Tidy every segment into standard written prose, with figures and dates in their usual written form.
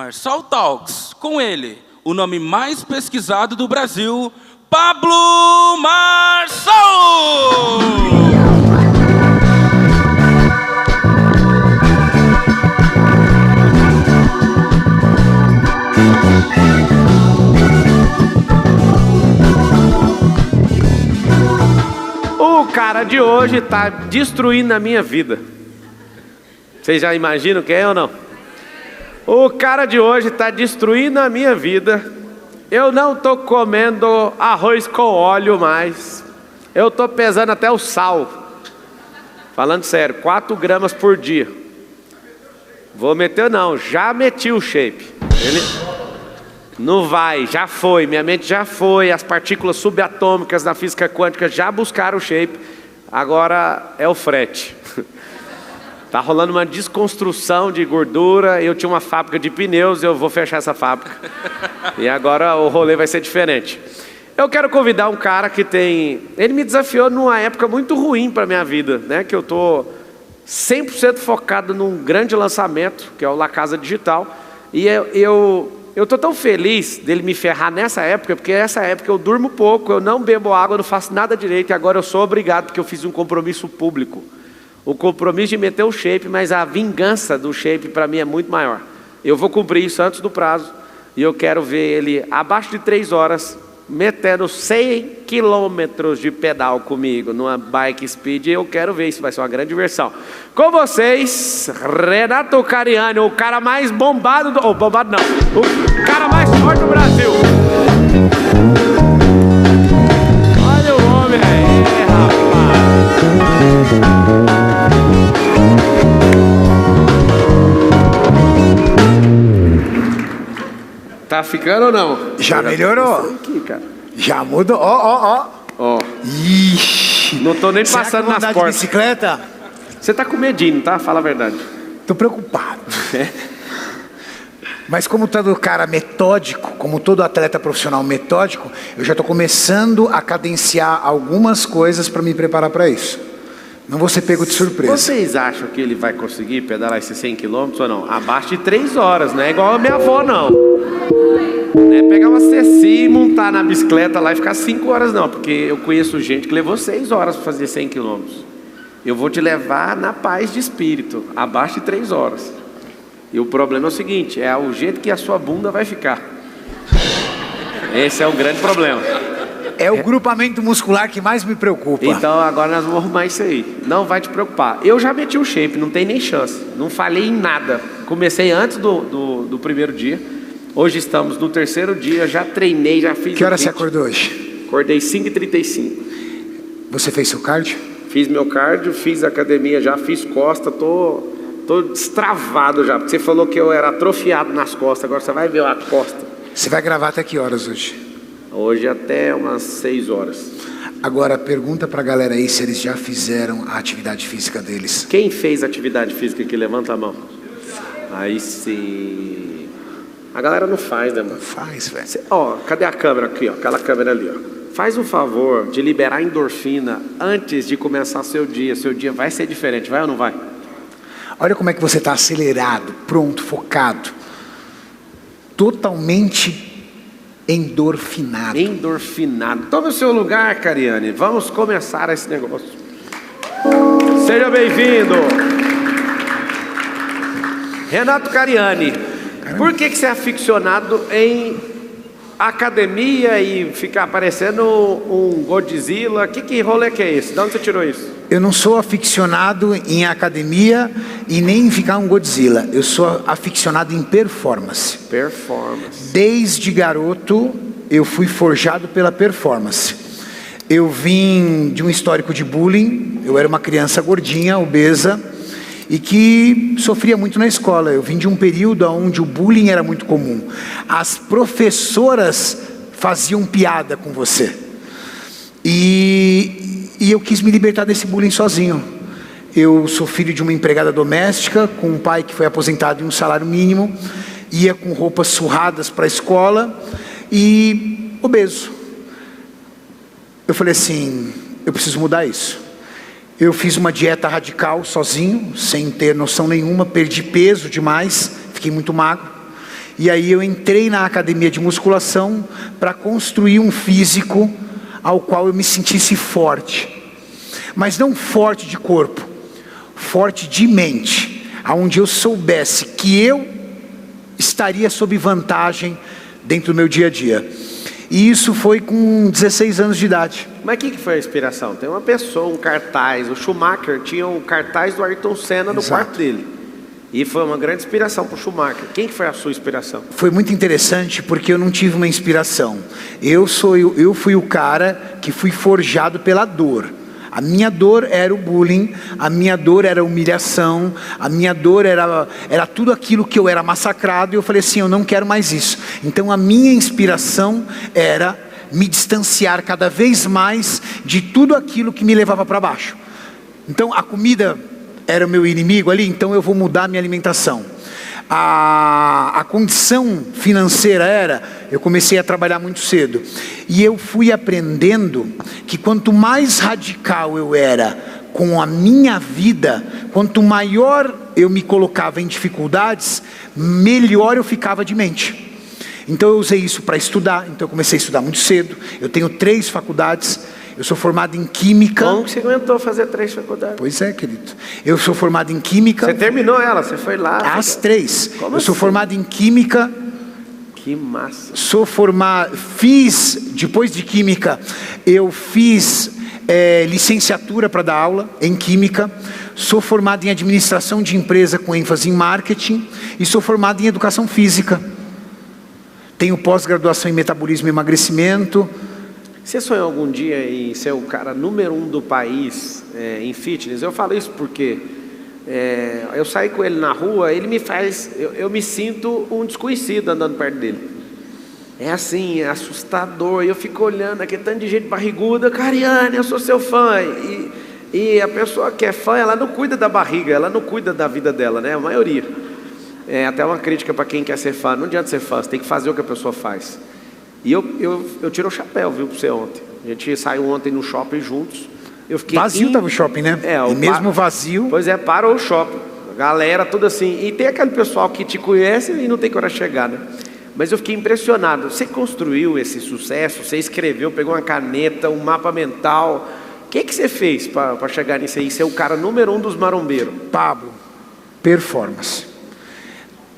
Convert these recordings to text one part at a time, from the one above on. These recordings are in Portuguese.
Marçal Talks, com ele, o nome mais pesquisado do Brasil, Pablo Marçal! O cara de hoje tá destruindo a minha vida. Vocês já imaginam quem é ou não? O cara de hoje tá destruindo a minha vida. Eu não tô comendo arroz com óleo mais. Eu tô pesando até o sal. Falando sério, 4 gramas por dia. Vou meter não, já meti o shape. Ele não vai, já foi, minha mente já foi. As partículas subatômicas da física quântica já buscaram o shape. Agora é o frete. Tá rolando uma desconstrução de gordura. Eu tinha uma fábrica de pneus, eu vou fechar essa fábrica. E agora o rolê vai ser diferente. Eu quero convidar um cara que tem... Ele me desafiou numa época muito ruim para minha vida, né? Que eu tô 100% focado num grande lançamento, que é o La Casa Digital. E eu tô tão feliz dele me ferrar nessa época, porque nessa época eu durmo pouco, eu não bebo água, eu não faço nada direito. E agora eu sou obrigado, porque eu fiz um compromisso público. O compromisso de meter o shape, mas a vingança do shape para mim é muito maior. Eu vou cumprir isso antes do prazo. E eu quero ver ele abaixo de 3 horas, metendo 100 quilômetros de pedal comigo, numa bike speed. Eu quero ver, isso vai ser uma grande diversão. Com vocês, Renato Cariani, o cara mais bombado do... bombado não, o cara mais forte do Brasil. Olha o homem aí, rapaz. Tá ficando ou não? Já melhorou. Aqui, cara. Já mudou. Ó. Ixi. Não tô nem passando nas portas. portas. De bicicleta? Você tá com medinho, tá? Fala a verdade. Tô preocupado. Mas como todo cara metódico, como todo atleta profissional metódico, eu já tô começando a cadenciar algumas coisas para me preparar para isso. Não vou ser pego de surpresa. Vocês acham que ele vai conseguir pedalar esses 100 km ou não? Abaixo de 3 horas, não é igual a minha avó, não. Não é pegar uma CC e montar na bicicleta lá e ficar 5 horas, não. Porque eu conheço gente que levou 6 horas para fazer 100 km. Eu vou te levar na paz de espírito, abaixo de 3 horas. E o problema é o seguinte, é o jeito que a sua bunda vai ficar. Esse é o grande problema. É o grupamento muscular que mais me preocupa. Então agora nós vamos arrumar isso aí. Não vai te preocupar. Eu já meti o shape, não tem nem chance. Não falhei em nada. Comecei antes do primeiro dia. Hoje estamos no 3º dia. Já treinei, já fiz. Que hora você acordou hoje? Acordei 5h35. Você fez seu cardio? Fiz meu cardio, fiz academia já, fiz costa. Tô destravado já. Porque você falou que eu era atrofiado nas costas. Agora você vai ver a costa. Você vai gravar até que horas hoje? Hoje até umas 6 horas. Agora pergunta pra galera aí se eles já fizeram a atividade física deles. Quem fez atividade física aqui? Levanta a mão. Aí sim. A galera não faz, né, mano? Faz, velho. Ó, cadê a câmera aqui, ó? Aquela câmera ali, ó. Faz um favor de liberar endorfina antes de começar seu dia. Seu dia vai ser diferente, vai ou não vai? Olha como é que você tá acelerado, pronto, focado. Totalmente endorfinado. Endorfinado. Tome o seu lugar, Cariani. Vamos começar esse negócio. Seja bem-vindo. Renato Cariani. Por que você é aficionado em academia e ficar parecendo um Godzilla? Que rolê que é esse? De onde você tirou isso? Eu não sou aficionado em academia e nem em ficar um Godzilla. Eu sou aficionado em performance. Performance. Desde garoto, eu fui forjado pela performance. Eu vim de um histórico de bullying. Eu era uma criança gordinha, obesa, e que sofria muito na escola. Eu vim de um período onde o bullying era muito comum. As professoras faziam piada com você. E eu quis me libertar desse bullying sozinho. Eu sou filho de uma empregada doméstica, com um pai que foi aposentado em um salário mínimo, ia com roupas surradas para a escola e obeso. Eu falei assim, eu preciso mudar isso. Eu fiz uma dieta radical sozinho, sem ter noção nenhuma, perdi peso demais, fiquei muito magro. E aí eu entrei na academia de musculação para construir um físico ao qual eu me sentisse forte. Mas não forte de corpo, forte de mente, aonde eu soubesse que eu estaria sob vantagem dentro do meu dia a dia. E isso foi com 16 anos de idade. Mas o que foi a inspiração? Tem uma pessoa, um cartaz, o Schumacher tinha um cartaz do Ayrton Senna no quarto dele. E foi uma grande inspiração para o Schumacher. Quem que foi a sua inspiração? Foi muito interessante porque eu não tive uma inspiração. Eu fui o cara que fui forjado pela dor. A minha dor era o bullying, a minha dor era a humilhação, a minha dor era tudo aquilo que eu era massacrado, e eu falei assim, eu não quero mais isso. Então a minha inspiração era me distanciar cada vez mais de tudo aquilo que me levava para baixo. Então a comida era o meu inimigo ali, então eu vou mudar a minha alimentação. A condição financeira eu comecei a trabalhar muito cedo. E eu fui aprendendo que quanto mais radical eu era com a minha vida, quanto maior eu me colocava em dificuldades, melhor eu ficava de mente. Então eu usei isso para estudar, então eu comecei a estudar muito cedo. Eu tenho 3 faculdades. Eu sou formado em Química. Como que você aguentou fazer 3 faculdades? Pois é, querido. Eu sou formado em Química. Você terminou ela, você foi lá. As 3. Como eu sou assim? formado em Química. Que massa. Sou formado, depois de Química, eu fiz licenciatura para dar aula em Química. Sou formado em Administração de Empresa com ênfase em Marketing. E sou formado em Educação Física. Tenho pós-graduação em Metabolismo e Emagrecimento. Você sonhou algum dia em ser o cara número 1 do país em fitness? Eu falo isso porque eu saio com ele na rua, ele me faz, eu me sinto um desconhecido andando perto dele. É assim, é assustador. Eu fico olhando aquele tanto de gente barriguda, Cariane, eu sou seu fã. E a pessoa que é fã, ela não cuida da barriga, ela não cuida da vida dela, né? A maioria. É até uma crítica para quem quer ser fã. Não adianta ser fã, você tem que fazer o que a pessoa faz. E eu tiro o chapéu, viu, para você ontem. A gente saiu ontem no shopping juntos. Eu fiquei vazio estava o shopping, né? E mesmo vazio. Pois é, parou o shopping. A galera, tudo assim. E tem aquele pessoal que te conhece e não tem coragem de chegar, né? Mas eu fiquei impressionado. Você construiu esse sucesso, você escreveu, pegou uma caneta, um mapa mental. O que você fez para chegar nisso aí? Ser o cara número 1 dos marombeiros? Pablo, performance.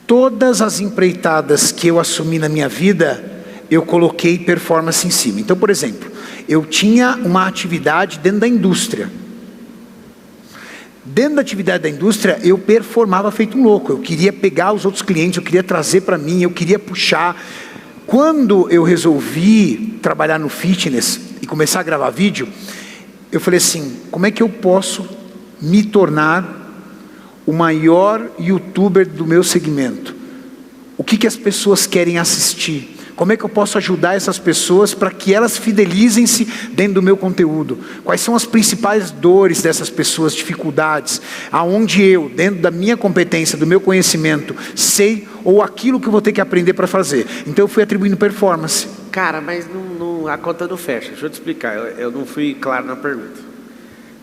Todas as empreitadas que eu assumi na minha vida, eu coloquei performance em cima. Então, por exemplo, eu tinha uma atividade dentro da indústria. Dentro da atividade da indústria, eu performava feito um louco. Eu queria pegar os outros clientes, eu queria trazer para mim, eu queria puxar. Quando eu resolvi trabalhar no fitness e começar a gravar vídeo, eu falei assim, como é que eu posso me tornar o maior youtuber do meu segmento? O que as pessoas querem assistir? Como é que eu posso ajudar essas pessoas para que elas fidelizem-se dentro do meu conteúdo? Quais são as principais dores dessas pessoas, dificuldades? Aonde eu, dentro da minha competência, do meu conhecimento, sei ou aquilo que eu vou ter que aprender para fazer. Então eu fui atribuindo performance. Cara, mas a conta não fecha. Deixa eu te explicar, eu não fui claro na pergunta.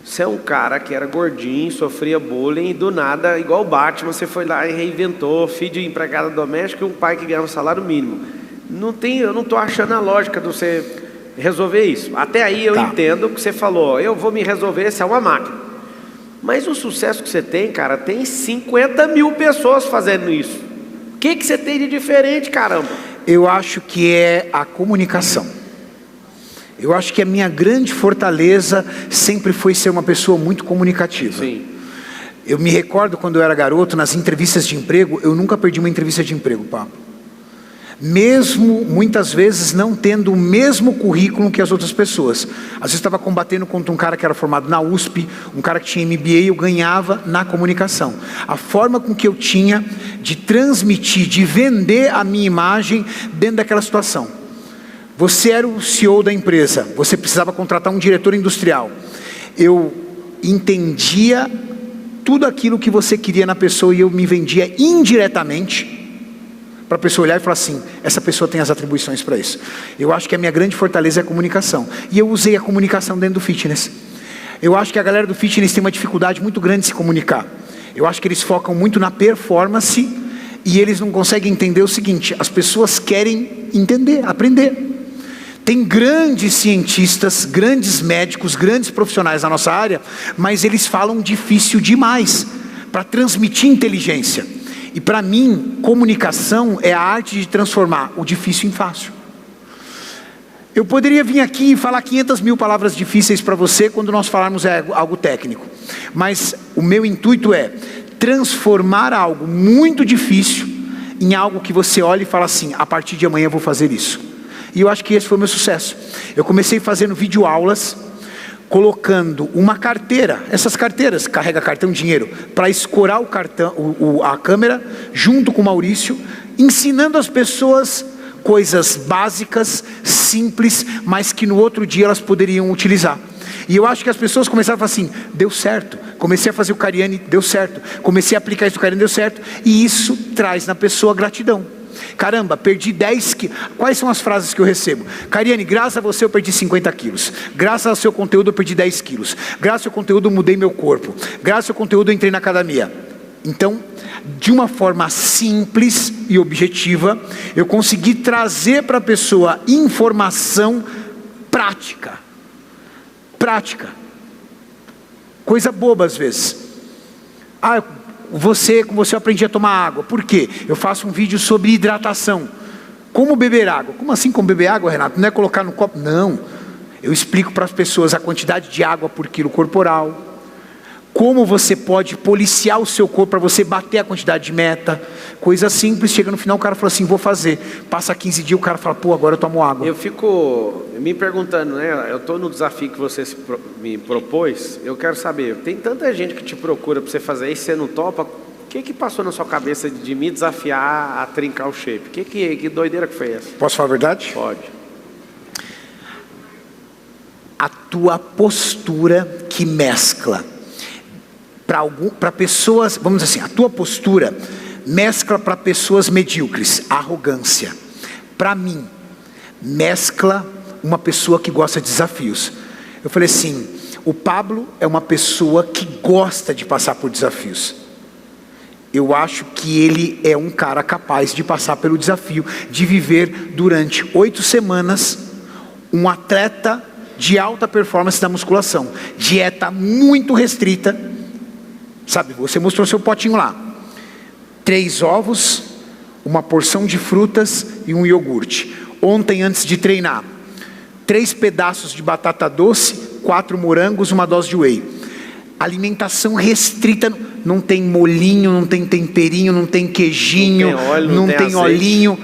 Você é um cara que era gordinho, sofria bullying, e do nada, igual o Batman, você foi lá e reinventou, filho de empregada doméstica e um pai que ganhava salário mínimo. Eu não estou achando a lógica de você resolver isso. Até aí eu entendo o que você falou. Eu vou me resolver, você é uma máquina. Mas o sucesso que você tem, cara, tem 50 mil pessoas fazendo isso. O que você tem de diferente, caramba? Eu acho que é a comunicação. Eu acho que a minha grande fortaleza sempre foi ser uma pessoa muito comunicativa. Sim. Eu me recordo quando eu era garoto, nas entrevistas de emprego, eu nunca perdi uma entrevista de emprego, Pablo. Mesmo muitas vezes não tendo o mesmo currículo que as outras pessoas. Às vezes estava combatendo contra um cara que era formado na USP, um cara que tinha MBA, eu ganhava na comunicação. A forma com que eu tinha de transmitir, de vender a minha imagem dentro daquela situação. Você era o CEO da empresa, você precisava contratar um diretor industrial. Eu entendia tudo aquilo que você queria na pessoa e eu me vendia indiretamente para a pessoa olhar e falar assim, essa pessoa tem as atribuições para isso. Eu acho que a minha grande fortaleza é a comunicação. E eu usei a comunicação dentro do fitness. Eu acho que a galera do fitness tem uma dificuldade muito grande de se comunicar. Eu acho que eles focam muito na performance E eles não conseguem entender o seguinte: as pessoas querem entender, aprender. Tem grandes cientistas, grandes médicos, grandes profissionais na nossa área, mas eles falam difícil demais para transmitir inteligência. E para mim, comunicação é a arte de transformar o difícil em fácil. Eu poderia vir aqui e falar 500 mil palavras difíceis para você quando nós falarmos algo técnico. Mas o meu intuito é transformar algo muito difícil em algo que você olha e fala assim: a partir de amanhã eu vou fazer isso. E eu acho que esse foi o meu sucesso. Eu comecei fazendo videoaulas, colocando uma carteira, essas carteiras, carrega cartão, dinheiro, para escorar o cartão, a câmera, junto com o Maurício, ensinando as pessoas coisas básicas, simples, mas que no outro dia elas poderiam utilizar. E eu acho que as pessoas começaram a falar assim: deu certo. Comecei a fazer o Cariani, deu certo. Comecei a aplicar isso no Cariani, deu certo. E isso traz na pessoa gratidão. Caramba, perdi 10 quilos. Quais são as frases que eu recebo? Cariani, graças a você eu perdi 50 quilos. Graças ao seu conteúdo eu perdi 10 quilos. Graças ao seu conteúdo eu mudei meu corpo. Graças ao seu conteúdo eu entrei na academia. Então, de uma forma simples e objetiva, eu consegui trazer para a pessoa informação prática. Prática. Coisa boba às vezes. Com você eu aprendi a tomar água. Por quê? Eu faço um vídeo sobre hidratação. Como beber água? Como assim como beber água, Renato? Não é colocar no copo? Não. Eu explico para as pessoas a quantidade de água por quilo corporal. Como você pode policiar o seu corpo para você bater a quantidade de meta. Coisa simples, chega no final o cara fala assim: vou fazer. Passa 15 dias, o cara fala: pô, agora eu tomo água. Eu fico me perguntando, né? Eu estou no desafio que você me propôs. Eu quero saber, tem tanta gente que te procura para você fazer isso, você não topa. O que passou na sua cabeça de me desafiar a trincar o shape? Que doideira que foi essa? Posso falar a verdade? Pode. A tua postura que mescla. Para pessoas, vamos dizer assim, a tua postura mescla para pessoas medíocres, arrogância. Para mim, mescla uma pessoa que gosta de desafios. Eu falei assim: o Pablo é uma pessoa que gosta de passar por desafios. Eu acho que ele é um cara capaz de passar pelo desafio, de viver durante 8 semanas, um atleta de alta performance da musculação, dieta muito restrita. Sabe, você mostrou seu potinho lá: 3 ovos, uma porção de frutas e um iogurte. Ontem, antes de treinar, 3 pedaços de batata doce, 4 morangos, uma dose de whey. Alimentação restrita, não tem molinho, não tem temperinho, não tem queijinho, não tem olhinho.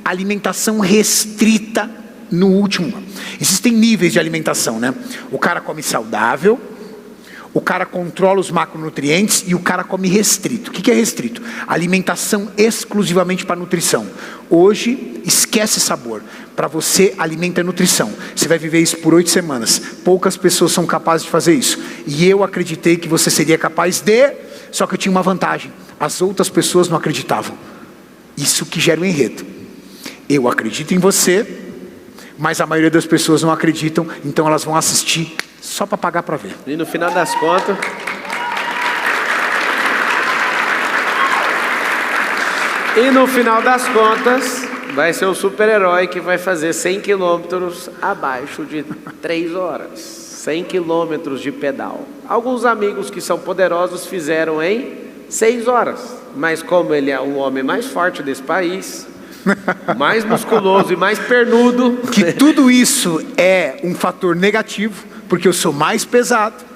Alimentação restrita no último. Existem níveis de alimentação, né? O cara come saudável, o cara controla os macronutrientes e o cara come restrito. O que é restrito? Alimentação exclusivamente para nutrição. Hoje, esquece sabor. Para você, alimento é nutrição. Você vai viver isso por 8 semanas. Poucas pessoas são capazes de fazer isso. E eu acreditei que você seria capaz de... Só que eu tinha uma vantagem: as outras pessoas não acreditavam. Isso que gera um enredo. Eu acredito em você, mas a maioria das pessoas não acreditam, então elas vão assistir só para pagar para ver. E no final das contas... vai ser o super-herói que vai fazer 100 quilômetros abaixo de 3 horas. 100 quilômetros de pedal. Alguns amigos que são poderosos fizeram em 6 horas. Mas como ele é o homem mais forte desse país, mais musculoso e mais pernudo... Que tudo isso é um fator negativo, porque eu sou mais pesado.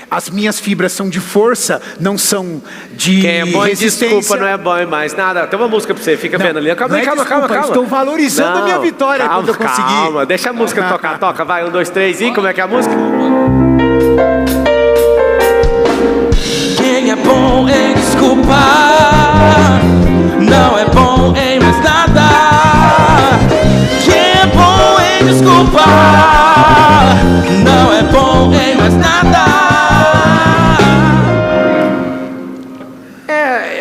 As minhas fibras são de força, não são de Quem é bom resistência. Desculpa, não é bom mais nada. Tem uma música pra você, fica vendo ali. Calma. Estou valorizando a minha vitória quando eu consegui. Calma, deixa a música tocar. Toca, vai, 1, 2, 3 e como é que é a música? Quem é bom em desculpar, não é bom em mais nada. Quem é bom em desculpar, não é bom em mais nada.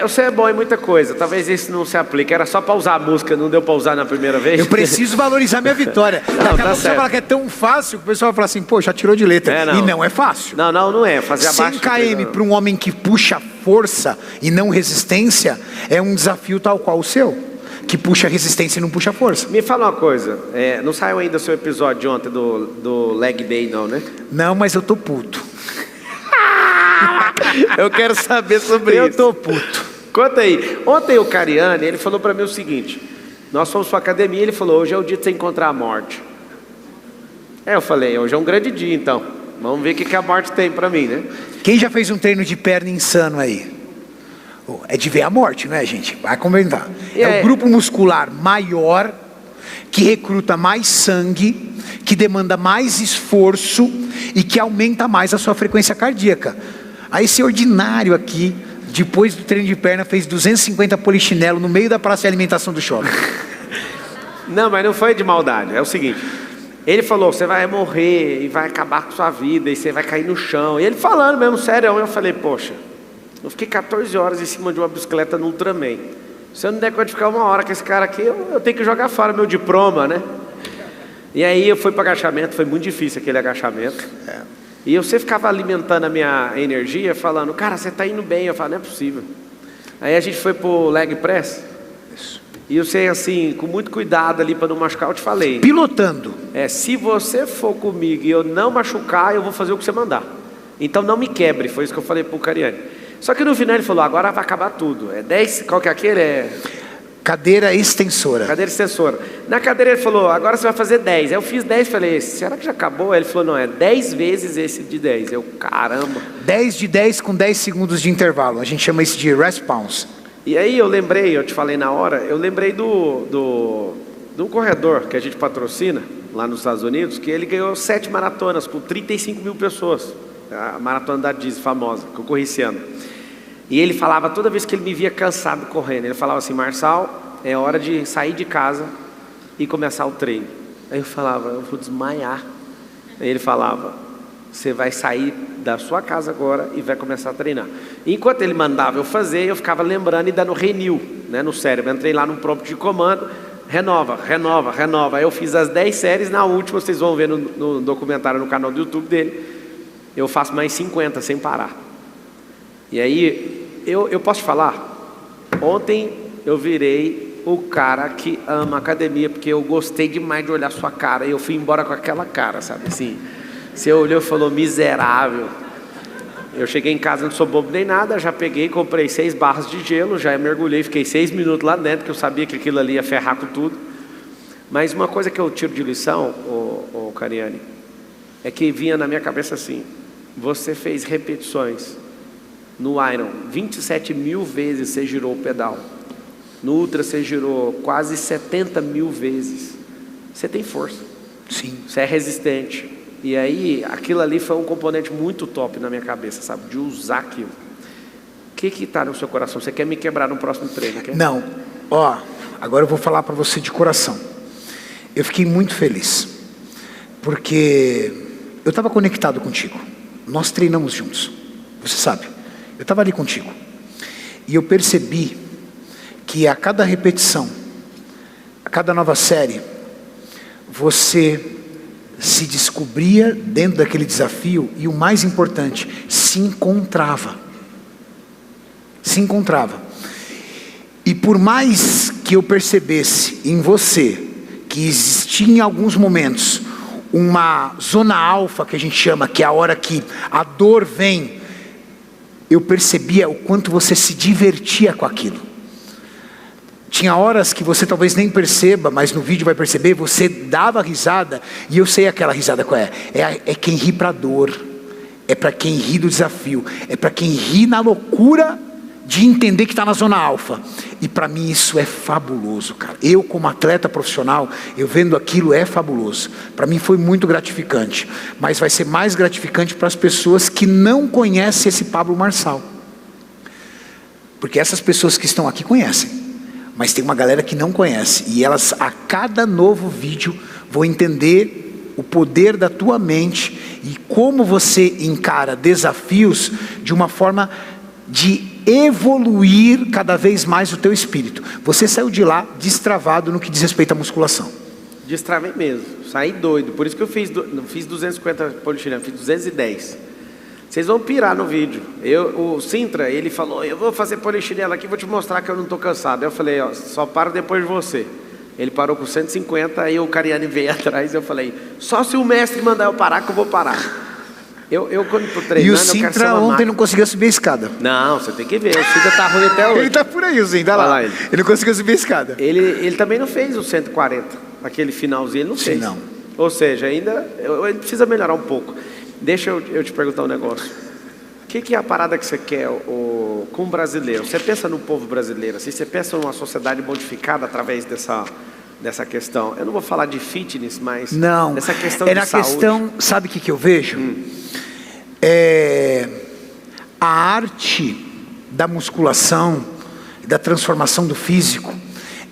Você é bom em muita coisa, talvez isso não se aplique. Era só pra usar a música, não deu pra usar na primeira vez? Eu preciso valorizar minha vitória. Daqui a pouco você fala que é tão fácil que o pessoal vai falar assim: pô, já tirou de letra. E não é fácil. Não é. Fazer abaixo 100 km para um homem que puxa força e não resistência, é um desafio tal qual o seu, que puxa resistência e não puxa força. Me fala uma coisa, não saiu ainda o seu episódio de ontem do Leg Day não, né? Não, mas eu tô puto. Eu quero saber sobre isso. Eu tô puto. Conta aí. Ontem o Cariani, ele falou pra mim o seguinte: nós fomos pra academia, ele falou, hoje é o dia de você encontrar a morte. Eu falei, hoje é um grande dia então. Vamos ver o que a morte tem pra mim, né? Quem já fez um treino de perna insano aí? É de ver a morte, não é, gente? Vai comentar. É o grupo muscular maior, que recruta mais sangue, que demanda mais esforço e que aumenta mais a sua frequência cardíaca. Aí esse ordinário aqui, depois do treino de perna, fez 250 polichinelo no meio da praça de alimentação do shopping. Não, mas não foi de maldade. É o seguinte, ele falou, você vai morrer e vai acabar com sua vida e você vai cair no chão. E ele falando mesmo, sério, eu falei, poxa, eu fiquei 14 horas em cima de uma bicicleta no Ultraman. Se eu não der conta de ficar 1 hora com esse cara aqui, eu tenho que jogar fora meu diploma, né? E aí eu fui para agachamento, foi muito difícil aquele agachamento. E você ficava alimentando a minha energia, falando, cara, você está indo bem. Eu falei, não é possível. Aí a gente foi pro leg press. Isso. E eu sei assim, com muito cuidado ali para não machucar, eu te falei. Pilotando. Se você for comigo e eu não machucar, eu vou fazer o que você mandar. Então não me quebre, foi isso que eu falei pro Cariani. Só que no final ele falou, agora vai acabar tudo. 10, qual que é aquele? Cadeira extensora. Cadeira extensora. Na cadeira ele falou, agora você vai fazer 10. Aí eu fiz 10, falei, será que já acabou? Aí ele falou, não, é 10 vezes esse de 10. Eu, caramba. 10 de 10 com 10 segundos de intervalo. A gente chama isso de response. E aí eu lembrei, eu te falei na hora, eu lembrei do corredor que a gente patrocina, lá nos Estados Unidos, que ele ganhou 7 maratonas com 35 mil pessoas. A maratona da Disney, famosa, que eu corri esse ano. E ele falava, toda vez que ele me via cansado correndo, ele falava assim, Marçal, é hora de sair de casa e começar o treino. Aí eu falava, eu vou desmaiar. Aí ele falava, você vai sair da sua casa agora e vai começar a treinar. E enquanto ele mandava eu fazer, eu ficava lembrando e dando renew, né, no cérebro. Eu entrei lá no prompt de comando, renova, renova, renova. Aí eu fiz as 10 séries, na última, vocês vão ver no documentário no canal do YouTube dele, eu faço mais 50 sem parar. E aí, eu posso te falar, ontem eu virei o cara que ama academia, porque eu gostei demais de olhar sua cara, e eu fui embora com aquela cara, sabe assim, você olhou e falou, miserável. Eu cheguei em casa, não sou bobo nem nada, já peguei, comprei 6 barras de gelo, já mergulhei, fiquei 6 minutos lá dentro, que eu sabia que aquilo ali ia ferrar com tudo. Mas uma coisa que eu tiro de lição, ô Cariani, é que vinha na minha cabeça assim, você fez repetições no Iron, 27 mil vezes você girou o pedal. No Ultra você girou quase 70 mil vezes. Você tem força. Sim. Você é resistente. E aí, aquilo ali foi um componente muito top na minha cabeça, sabe? De usar aquilo. O que está no seu coração? Você quer me quebrar no próximo treino? Quer? Não. Ó, agora eu vou falar para você de coração. Eu fiquei muito feliz. Porque eu estava conectado contigo. Nós treinamos juntos. Você sabe. Eu estava ali contigo. E eu percebi que a cada repetição, a cada nova série, você se descobria dentro daquele desafio e o mais importante, se encontrava. Se encontrava. E por mais que eu percebesse em você que existia em alguns momentos uma zona alfa que a gente chama, que é a hora que a dor vem, eu percebia o quanto você se divertia com aquilo. Tinha horas que você talvez nem perceba, mas no vídeo vai perceber, você dava risada, e eu sei aquela risada qual é. É quem ri para a dor, é para quem ri do desafio, é para quem ri na loucura de entender que está na zona alfa. E para mim isso é fabuloso, cara. Eu como atleta profissional, eu vendo aquilo é fabuloso. Para mim foi muito gratificante. Mas vai ser mais gratificante para as pessoas que não conhecem esse Pablo Marçal. Porque essas pessoas que estão aqui conhecem. Mas tem uma galera que não conhece. E elas a cada novo vídeo vão entender o poder da tua mente e como você encara desafios de uma forma de evoluir cada vez mais o teu espírito. Você saiu de lá destravado no que diz respeito à musculação. Destravei mesmo, saí doido. Por isso que eu não fiz 250 polichinelo, fiz 210. Vocês vão pirar no vídeo. O Sintra, ele falou, eu vou fazer polichinelo aqui, vou te mostrar que eu não estou cansado. Eu falei, ó, só paro depois de você. Ele parou com 150, aí o Cariani veio atrás, eu falei, só se o mestre mandar eu parar que eu vou parar. Eu quando estou treinando, e o Sintra ontem não conseguiu subir a escada. Não, você tem que ver, o Sintra tá ruim até hoje. Ele tá por aí, o Sintra, olha lá. Ele não conseguiu subir a escada. Ele também não fez o 140, aquele finalzinho, ele não fez. Não. Ou seja, ainda ele precisa melhorar um pouco. Deixa eu te perguntar um negócio. O que é a parada que você quer com o brasileiro? Você pensa no povo brasileiro, assim, você pensa numa sociedade modificada através dessa questão? Eu não vou falar de fitness, mas não, dessa questão de saúde. Questão, sabe o que eu vejo? A arte da musculação, da transformação do físico,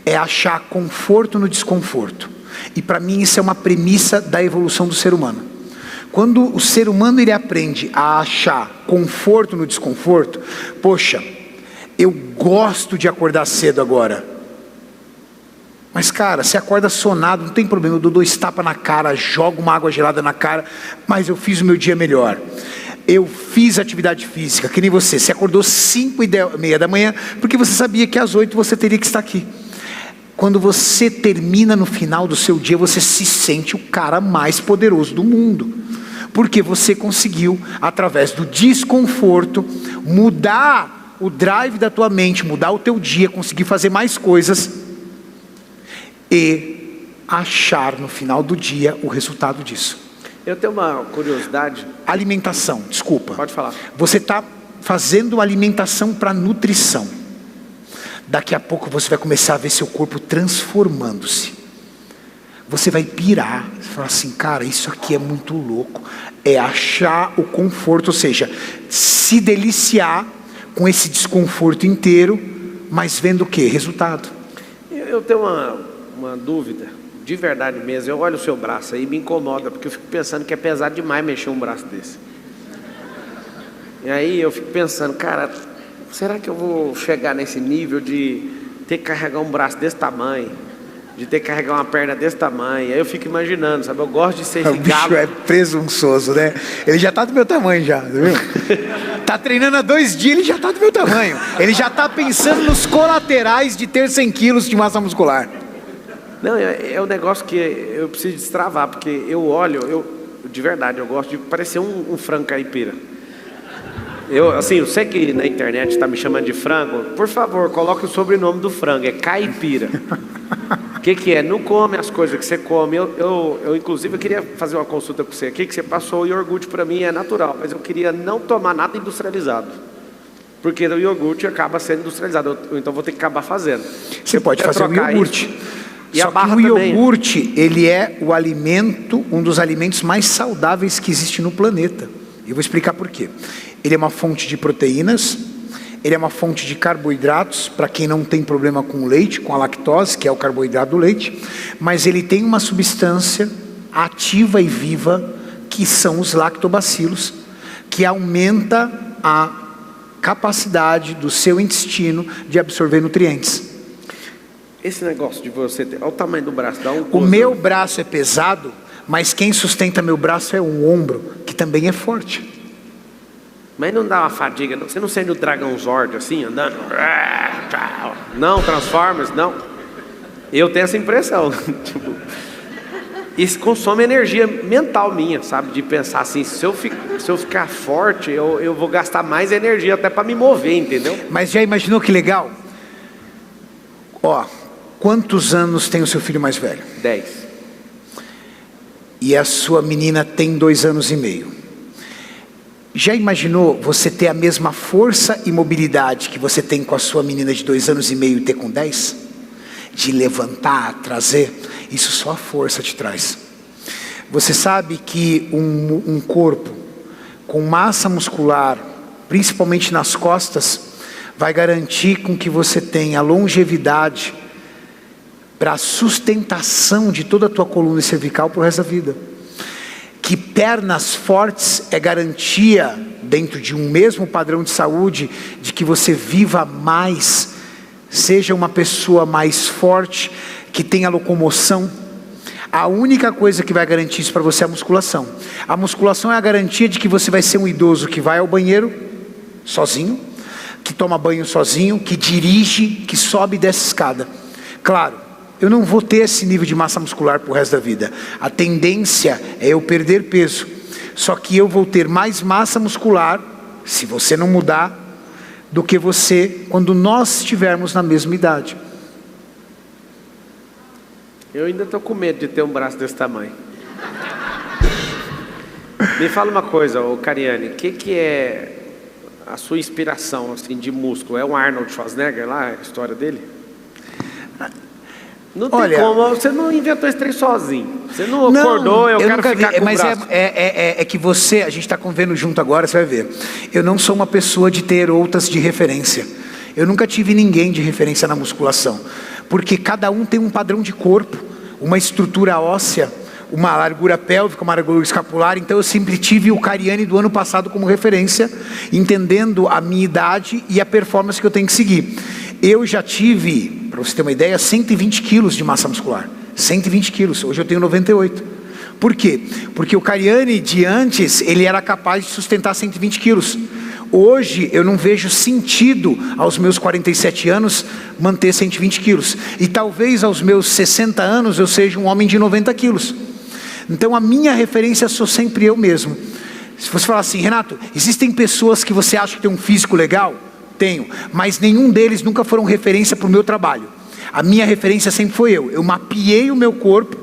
é achar conforto no desconforto. E para mim isso é uma premissa da evolução do ser humano. Quando o ser humano ele aprende a achar conforto no desconforto, poxa, eu gosto de acordar cedo agora. Mas cara, você acorda sonado, não tem problema, eu dou 2 tapas na cara, jogo uma água gelada na cara, mas eu fiz o meu dia melhor. Eu fiz atividade física, que nem você. Você acordou 5:30 da manhã, porque você sabia que às 8 você teria que estar aqui. Quando você termina no final do seu dia, você se sente o cara mais poderoso do mundo. Porque você conseguiu, através do desconforto, mudar o drive da tua mente, mudar o teu dia, conseguir fazer mais coisas e achar no final do dia o resultado disso. Eu tenho uma curiosidade. Alimentação, desculpa. Pode falar. Você está fazendo alimentação para nutrição. Daqui a pouco você vai começar a ver seu corpo transformando-se. Você vai pirar. Você fala assim, cara, isso aqui é muito louco. É achar o conforto, ou seja, se deliciar com esse desconforto inteiro, mas vendo o quê? Resultado. Eu tenho uma dúvida. De verdade mesmo, eu olho o seu braço aí e me incomoda, porque eu fico pensando que é pesado demais mexer um braço desse. E aí eu fico pensando, cara, será que eu vou chegar nesse nível de ter que carregar um braço desse tamanho, de ter que carregar uma perna desse tamanho? Aí eu fico imaginando, sabe, eu gosto de ser esse galo. O bicho é presunçoso, né? Ele já tá do meu tamanho já, viu? Tá treinando há 2 dias, ele já tá do meu tamanho. Ele já tá pensando nos colaterais de ter 100 quilos de massa muscular. Não, é um negócio que eu preciso destravar, porque eu olho, de verdade, eu gosto de parecer um frango caipira. Eu sei que na internet está me chamando de frango, por favor, coloque o sobrenome do frango, é caipira. O que é? Não come as coisas que você come. Inclusive, eu queria fazer uma consulta com você aqui, que você passou o iogurte para mim, é natural, mas eu queria não tomar nada industrializado. Porque o iogurte acaba sendo industrializado, então vou ter que acabar fazendo. Você pode fazer o iogurte. Isso. E só a barra que o também. iogurte, ele é o alimento, um dos alimentos mais saudáveis que existe no planeta. E eu vou explicar por quê. Ele é uma fonte de proteínas, ele é uma fonte de carboidratos, para quem não tem problema com o leite, com a lactose, que é o carboidrato do leite, mas ele tem uma substância ativa e viva, que são os lactobacilos, que aumenta a capacidade do seu intestino de absorver nutrientes. Esse negócio de você ter... Olha o tamanho do braço. O meu braço é pesado, mas quem sustenta meu braço é o ombro, que também é forte. Mas não dá uma fadiga, não? Você não sente o Dragão Zord assim, andando? Não, Transformers, não. Eu tenho essa impressão. Tipo, isso consome energia mental minha, sabe? De pensar assim, se eu ficar forte, eu vou gastar mais energia até para me mover, entendeu? Mas já imaginou que legal? Ó, quantos anos tem o seu filho mais velho? 10. E a sua menina tem 2 anos e meio. Já imaginou você ter a mesma força e mobilidade que você tem com a sua menina de 2 anos e meio e ter com 10? De levantar, trazer, isso só a força te traz. Você sabe que um corpo com massa muscular, principalmente nas costas, vai garantir com que você tenha longevidade para a sustentação de toda a tua coluna cervical para o resto da vida. Que pernas fortes é garantia, dentro de um mesmo padrão de saúde, de que você viva mais, seja uma pessoa mais forte, que tenha locomoção. A única coisa que vai garantir isso para você é a musculação. A musculação é a garantia de que você vai ser um idoso que vai ao banheiro sozinho, que toma banho sozinho, que dirige, que sobe e desce escada. Claro, eu não vou ter esse nível de massa muscular pro resto da vida. A tendência é eu perder peso. Só que eu vou ter mais massa muscular, se você não mudar, do que você quando nós estivermos na mesma idade. Eu ainda estou com medo de ter um braço desse tamanho. Me fala uma coisa, ô Cariani, o que é a sua inspiração assim, de músculo? É o Arnold Schwarzenegger lá, a história dele? Não tem como, você não inventou esse trem sozinho. Você não acordou, eu quero ficar com o braço. Mas é que você, a gente está convivendo junto agora, você vai ver. Eu não sou uma pessoa de ter outras de referência. Eu nunca tive ninguém de referência na musculação. Porque cada um tem um padrão de corpo, uma estrutura óssea, uma largura pélvica, uma largura escapular. Então eu sempre tive o Cariani do ano passado como referência, entendendo a minha idade e a performance que eu tenho que seguir. Eu já tive, para você ter uma ideia, 120 quilos de massa muscular. 120 quilos, hoje eu tenho 98. Por quê? Porque o Cariani de antes, ele era capaz de sustentar 120 quilos. Hoje eu não vejo sentido, aos meus 47 anos, manter 120 quilos. E talvez aos meus 60 anos eu seja um homem de 90 quilos. Então a minha referência sou sempre eu mesmo. Se você falar assim, Renato, existem pessoas que você acha que tem um físico legal? Tenho, mas nenhum deles nunca foram referência para o meu trabalho. A minha referência sempre foi eu. Eu mapeei o meu corpo,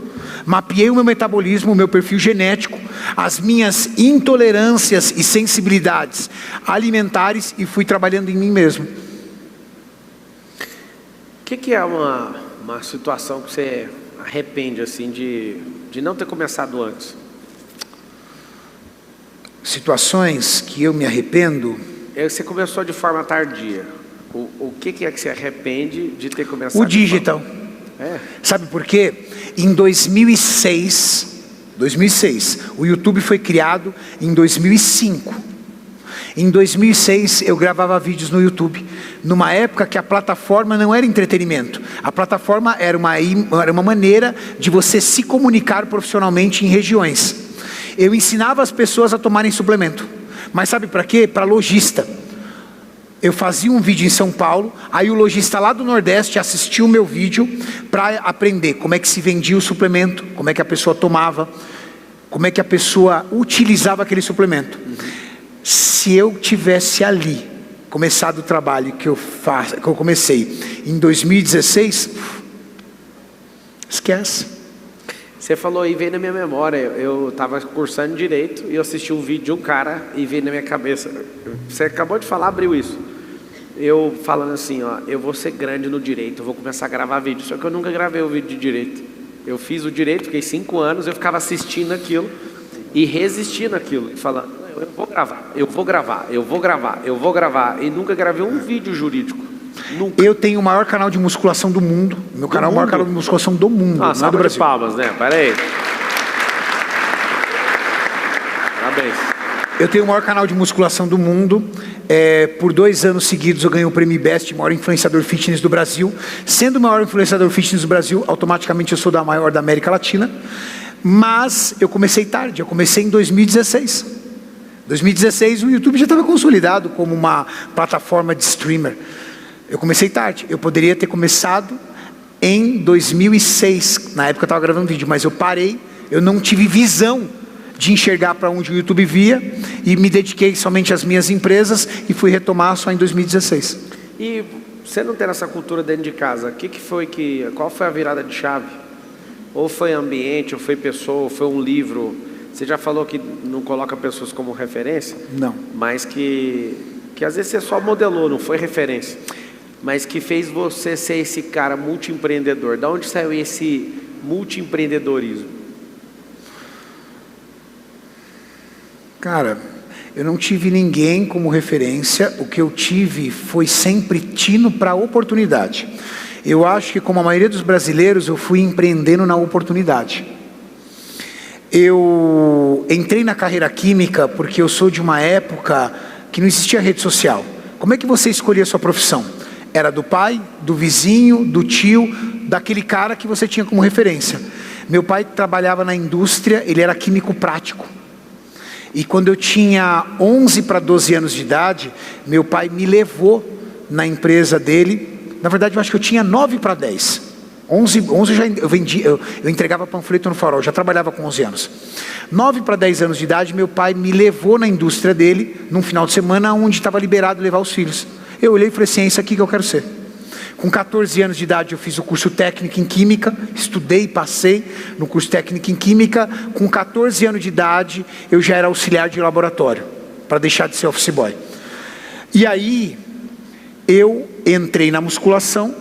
mapeei o meu metabolismo, o meu perfil genético, as minhas intolerâncias e sensibilidades alimentares e fui trabalhando em mim mesmo. O que é uma situação que você arrepende assim de não ter começado antes? Situações que eu me arrependo. Você começou de forma tardia. O que é que você arrepende de ter começado? O digital. Sabe por quê? Em 2006, o YouTube foi criado em 2005. Em 2006 eu gravava vídeos no YouTube, numa época que a plataforma não era entretenimento. A plataforma era uma maneira de você se comunicar profissionalmente em regiões. Eu ensinava as pessoas a tomarem suplemento. Mas sabe para quê? Para lojista. Eu fazia um vídeo em São Paulo, aí o lojista lá do Nordeste assistiu o meu vídeo para aprender como é que se vendia o suplemento, como é que a pessoa tomava, como é que a pessoa utilizava aquele suplemento. Se eu tivesse ali começado o trabalho que eu comecei em 2016, esquece. Você falou aí, veio na minha memória, eu estava cursando Direito e eu assisti um vídeo de um cara e veio na minha cabeça, você acabou de falar, abriu isso, eu falando assim, ó, eu vou ser grande no Direito, eu vou começar a gravar vídeo, só que eu nunca gravei o vídeo de Direito. Eu fiz o Direito, fiquei 5 anos, eu ficava assistindo aquilo e resistindo aquilo, falando, eu vou gravar, e nunca gravei um vídeo jurídico. Nunca. Eu tenho o maior canal de musculação do mundo. Meu canal é o maior canal de musculação do mundo. Não é do Brasil. Palmas, né? Pera aí. Parabéns. Eu tenho o maior canal de musculação do mundo. Por 2 anos seguidos eu ganhei o prêmio Best, maior influenciador fitness do Brasil. Sendo o maior influenciador fitness do Brasil, automaticamente eu sou da maior da América Latina. Mas eu comecei tarde, eu comecei em 2016. 2016 o YouTube já estava consolidado como uma plataforma de streamer. Eu comecei tarde, eu poderia ter começado em 2006, na época eu estava gravando vídeo, mas eu parei, eu não tive visão de enxergar para onde o YouTube via e me dediquei somente às minhas empresas e fui retomar só em 2016. E você não tem essa cultura dentro de casa, qual foi a virada de chave? Ou foi ambiente, ou foi pessoa, ou foi um livro? Você já falou que não coloca pessoas como referência? Não. Mas que às vezes você só modelou, não foi referência. Mas que fez você ser esse cara multiempreendedor. Da onde saiu esse multiempreendedorismo? Cara, eu não tive ninguém como referência. O que eu tive foi sempre tino para oportunidade. Eu acho que, como a maioria dos brasileiros, eu fui empreendendo na oportunidade. Eu entrei na carreira química porque eu sou de uma época que não existia rede social. Como é que você escolhia a sua profissão? Era do pai, do vizinho, do tio, daquele cara que você tinha como referência. Meu pai trabalhava na indústria, ele era químico prático. E quando eu tinha 11 para 12 anos de idade, meu pai me levou na empresa dele. Na verdade, eu acho que eu tinha 9 para 10. 11 eu entregava panfleto no Farol, já trabalhava com 11 anos. 9 para 10 anos de idade, meu pai me levou na indústria dele, num final de semana, onde estava liberado levar os filhos. Eu olhei e falei assim, é isso aqui que eu quero ser. Com 14 anos de idade eu fiz o curso técnico em Química, estudei, passei no curso técnico em Química. Com 14 anos de idade eu já era auxiliar de laboratório, para deixar de ser office boy. E aí eu entrei na musculação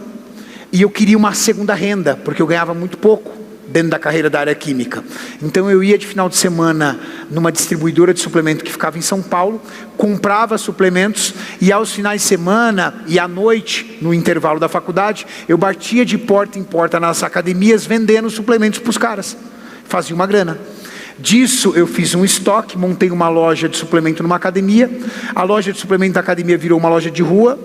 e eu queria uma segunda renda, porque eu ganhava muito pouco dentro da carreira da área química. Então eu ia de final de semana numa distribuidora de suplemento que ficava em São Paulo, comprava suplementos e aos finais de semana e à noite, no intervalo da faculdade, eu batia de porta em porta nas academias vendendo suplementos para os caras. Fazia uma grana. Disso eu fiz um estoque, montei uma loja de suplemento numa academia. A loja de suplemento da academia virou uma loja de rua.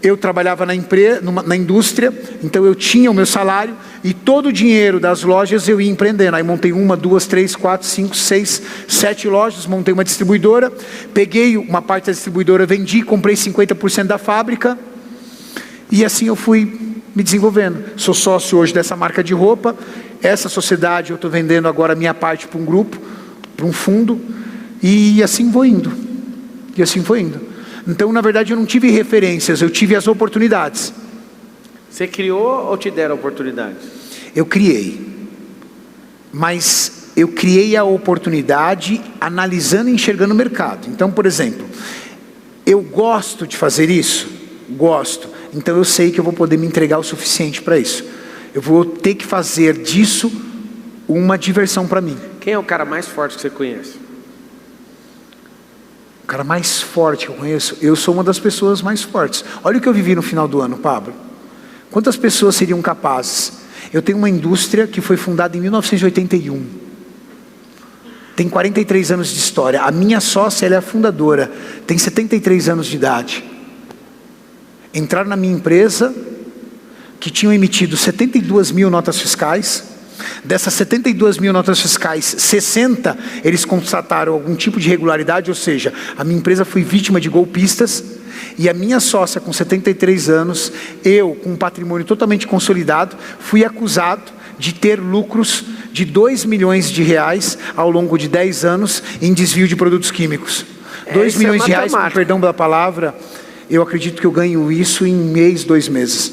Eu trabalhava na indústria, então eu tinha o meu salário e todo o dinheiro das lojas eu ia empreendendo. Aí montei 1, 2, 3, 4, 5, 6, 7 lojas, montei uma distribuidora, peguei uma parte da distribuidora, vendi, comprei 50% da fábrica e assim eu fui me desenvolvendo. Sou sócio hoje dessa marca de roupa. Essa sociedade eu estou vendendo agora a minha parte para um grupo, para um fundo, e assim vou indo. Então, na verdade, eu não tive referências, eu tive as oportunidades. Você criou ou te deram oportunidade? Eu criei. Mas eu criei a oportunidade analisando e enxergando o mercado. Então, por exemplo, eu gosto de fazer isso? Gosto. Então, eu sei que eu vou poder me entregar o suficiente para isso. Eu vou ter que fazer disso uma diversão para mim. Quem é o cara mais forte que você conhece? O cara mais forte que eu conheço, eu sou uma das pessoas mais fortes. Olha o que eu vivi no final do ano, Pablo. Quantas pessoas seriam capazes? Eu tenho uma indústria que foi fundada em 1981. Tem 43 anos de história. A minha sócia, ela é a fundadora. Tem 73 anos de idade. Entraram na minha empresa, que tinham emitido 72 mil notas fiscais. Dessas 72 mil notas fiscais, 60 eles constataram algum tipo de irregularidade, ou seja, a minha empresa foi vítima de golpistas. E a minha sócia com 73 anos, eu com um patrimônio totalmente consolidado, fui acusado de ter lucros de 2 milhões de reais ao longo de 10 anos em desvio de produtos químicos. 2 milhões de reais, com perdão da palavra, eu acredito que eu ganho isso em mês, 2 meses.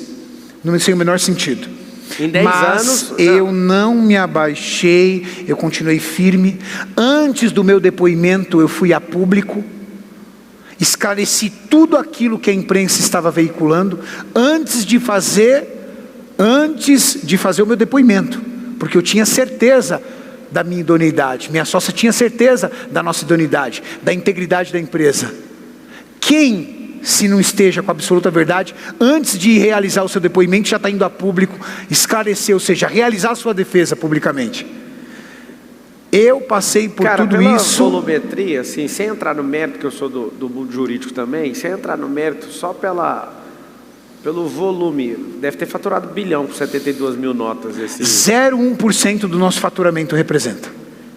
Não tem o menor sentido. Em 10 anos, eu não me abaixei, eu continuei firme. Antes do meu depoimento, eu fui a público, esclareci tudo aquilo que a imprensa estava veiculando, antes de fazer o meu depoimento, porque eu tinha certeza da minha idoneidade, minha sócia tinha certeza da nossa idoneidade, da integridade da empresa. Quem, se não esteja com a absoluta verdade, antes de realizar o seu depoimento, já está indo a público esclarecer, ou seja, realizar a sua defesa publicamente. Eu passei por tudo isso. Pela volumetria, assim, sem entrar no mérito, que eu sou do mundo jurídico também, sem entrar no mérito só pelo volume, deve ter faturado 1 bilhão com 72 mil notas. 0,1% do nosso faturamento representa.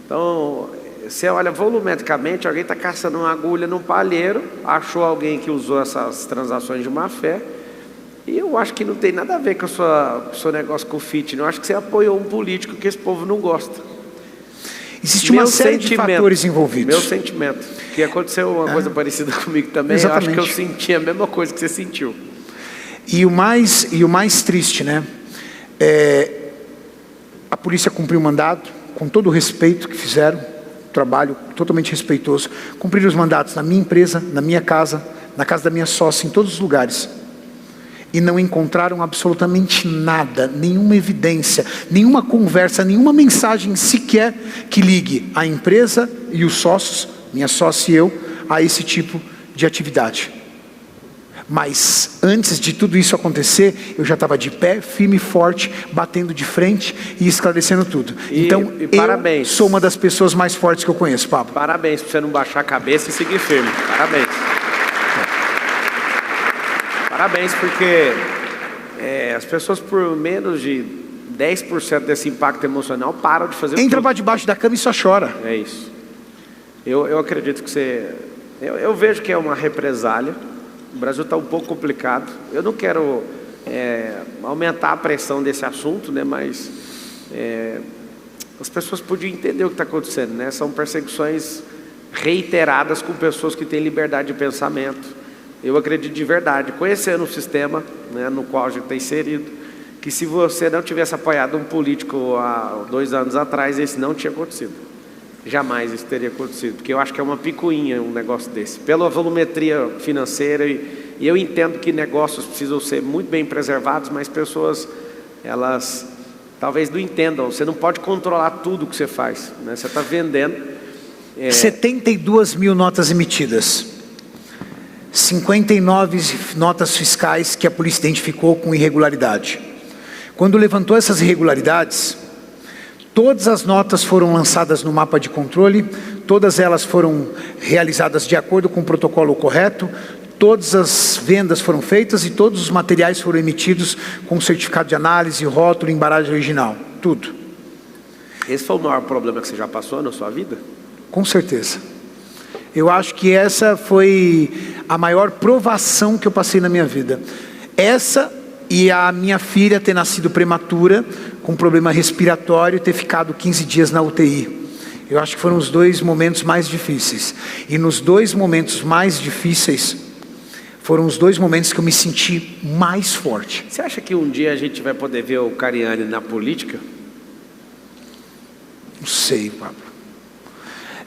Então, você olha volumetricamente, alguém está caçando uma agulha num palheiro, achou alguém que usou essas transações de má fé, e eu acho que não tem nada a ver com o seu negócio com o fitness. Eu acho que você apoiou um político que esse povo não gosta. Existe uma série de fatores envolvidos. Meu sentimento, que aconteceu uma coisa parecida comigo também. Exatamente. Eu acho que eu senti a mesma coisa que você sentiu. E o mais triste, né? A polícia cumpriu o mandato, com todo o respeito que fizeram, trabalho totalmente respeitoso, cumpriram os mandatos na minha empresa, na minha casa, na casa da minha sócia, em todos os lugares. E não encontraram absolutamente nada, nenhuma evidência, nenhuma conversa, nenhuma mensagem sequer que ligue a empresa e os sócios, minha sócia e eu, a esse tipo de atividade. Mas antes de tudo isso acontecer, eu já estava de pé, firme e forte, batendo de frente e esclarecendo tudo. Então, parabéns. Eu sou uma das pessoas mais fortes que eu conheço, Pablo. Parabéns por você não baixar a cabeça e seguir firme. Parabéns. Parabéns, porque as pessoas por menos de 10% desse impacto emocional param de fazer Entra para debaixo da cama e só chora. É isso. Eu acredito que você... Eu vejo que é uma represália. O Brasil está um pouco complicado. Eu não quero aumentar a pressão desse assunto, né? Mas as pessoas podiam entender o que está acontecendo, né? São perseguições reiteradas com pessoas que têm liberdade de pensamento. Eu acredito de verdade, conhecendo o sistema, né, no qual a gente está inserido, que se você não tivesse apoiado um político há 2 anos atrás, isso não tinha acontecido. Jamais isso teria acontecido, porque eu acho que é uma picuinha um negócio desse, pela volumetria financeira, e eu entendo que negócios precisam ser muito bem preservados, mas pessoas, elas talvez não entendam. Você não pode controlar tudo que você faz, né? Você está vendendo. 72 mil notas emitidas, 59 notas fiscais que a polícia identificou com irregularidade. Quando levantou essas irregularidades, todas as notas foram lançadas no mapa de controle, todas elas foram realizadas de acordo com o protocolo correto, todas as vendas foram feitas e todos os materiais foram emitidos com certificado de análise, rótulo, embalagem original, tudo. Esse foi o maior problema que você já passou na sua vida? Com certeza. Eu acho que essa foi a maior provação que eu passei na minha vida. Essa e a minha filha ter nascido prematura, com problema respiratório, ter ficado 15 dias na UTI. Eu acho que foram os 2 momentos mais difíceis. E nos 2 momentos mais difíceis, foram os 2 momentos que eu me senti mais forte. Você acha que um dia a gente vai poder ver o Cariani na política? Não sei, Pablo.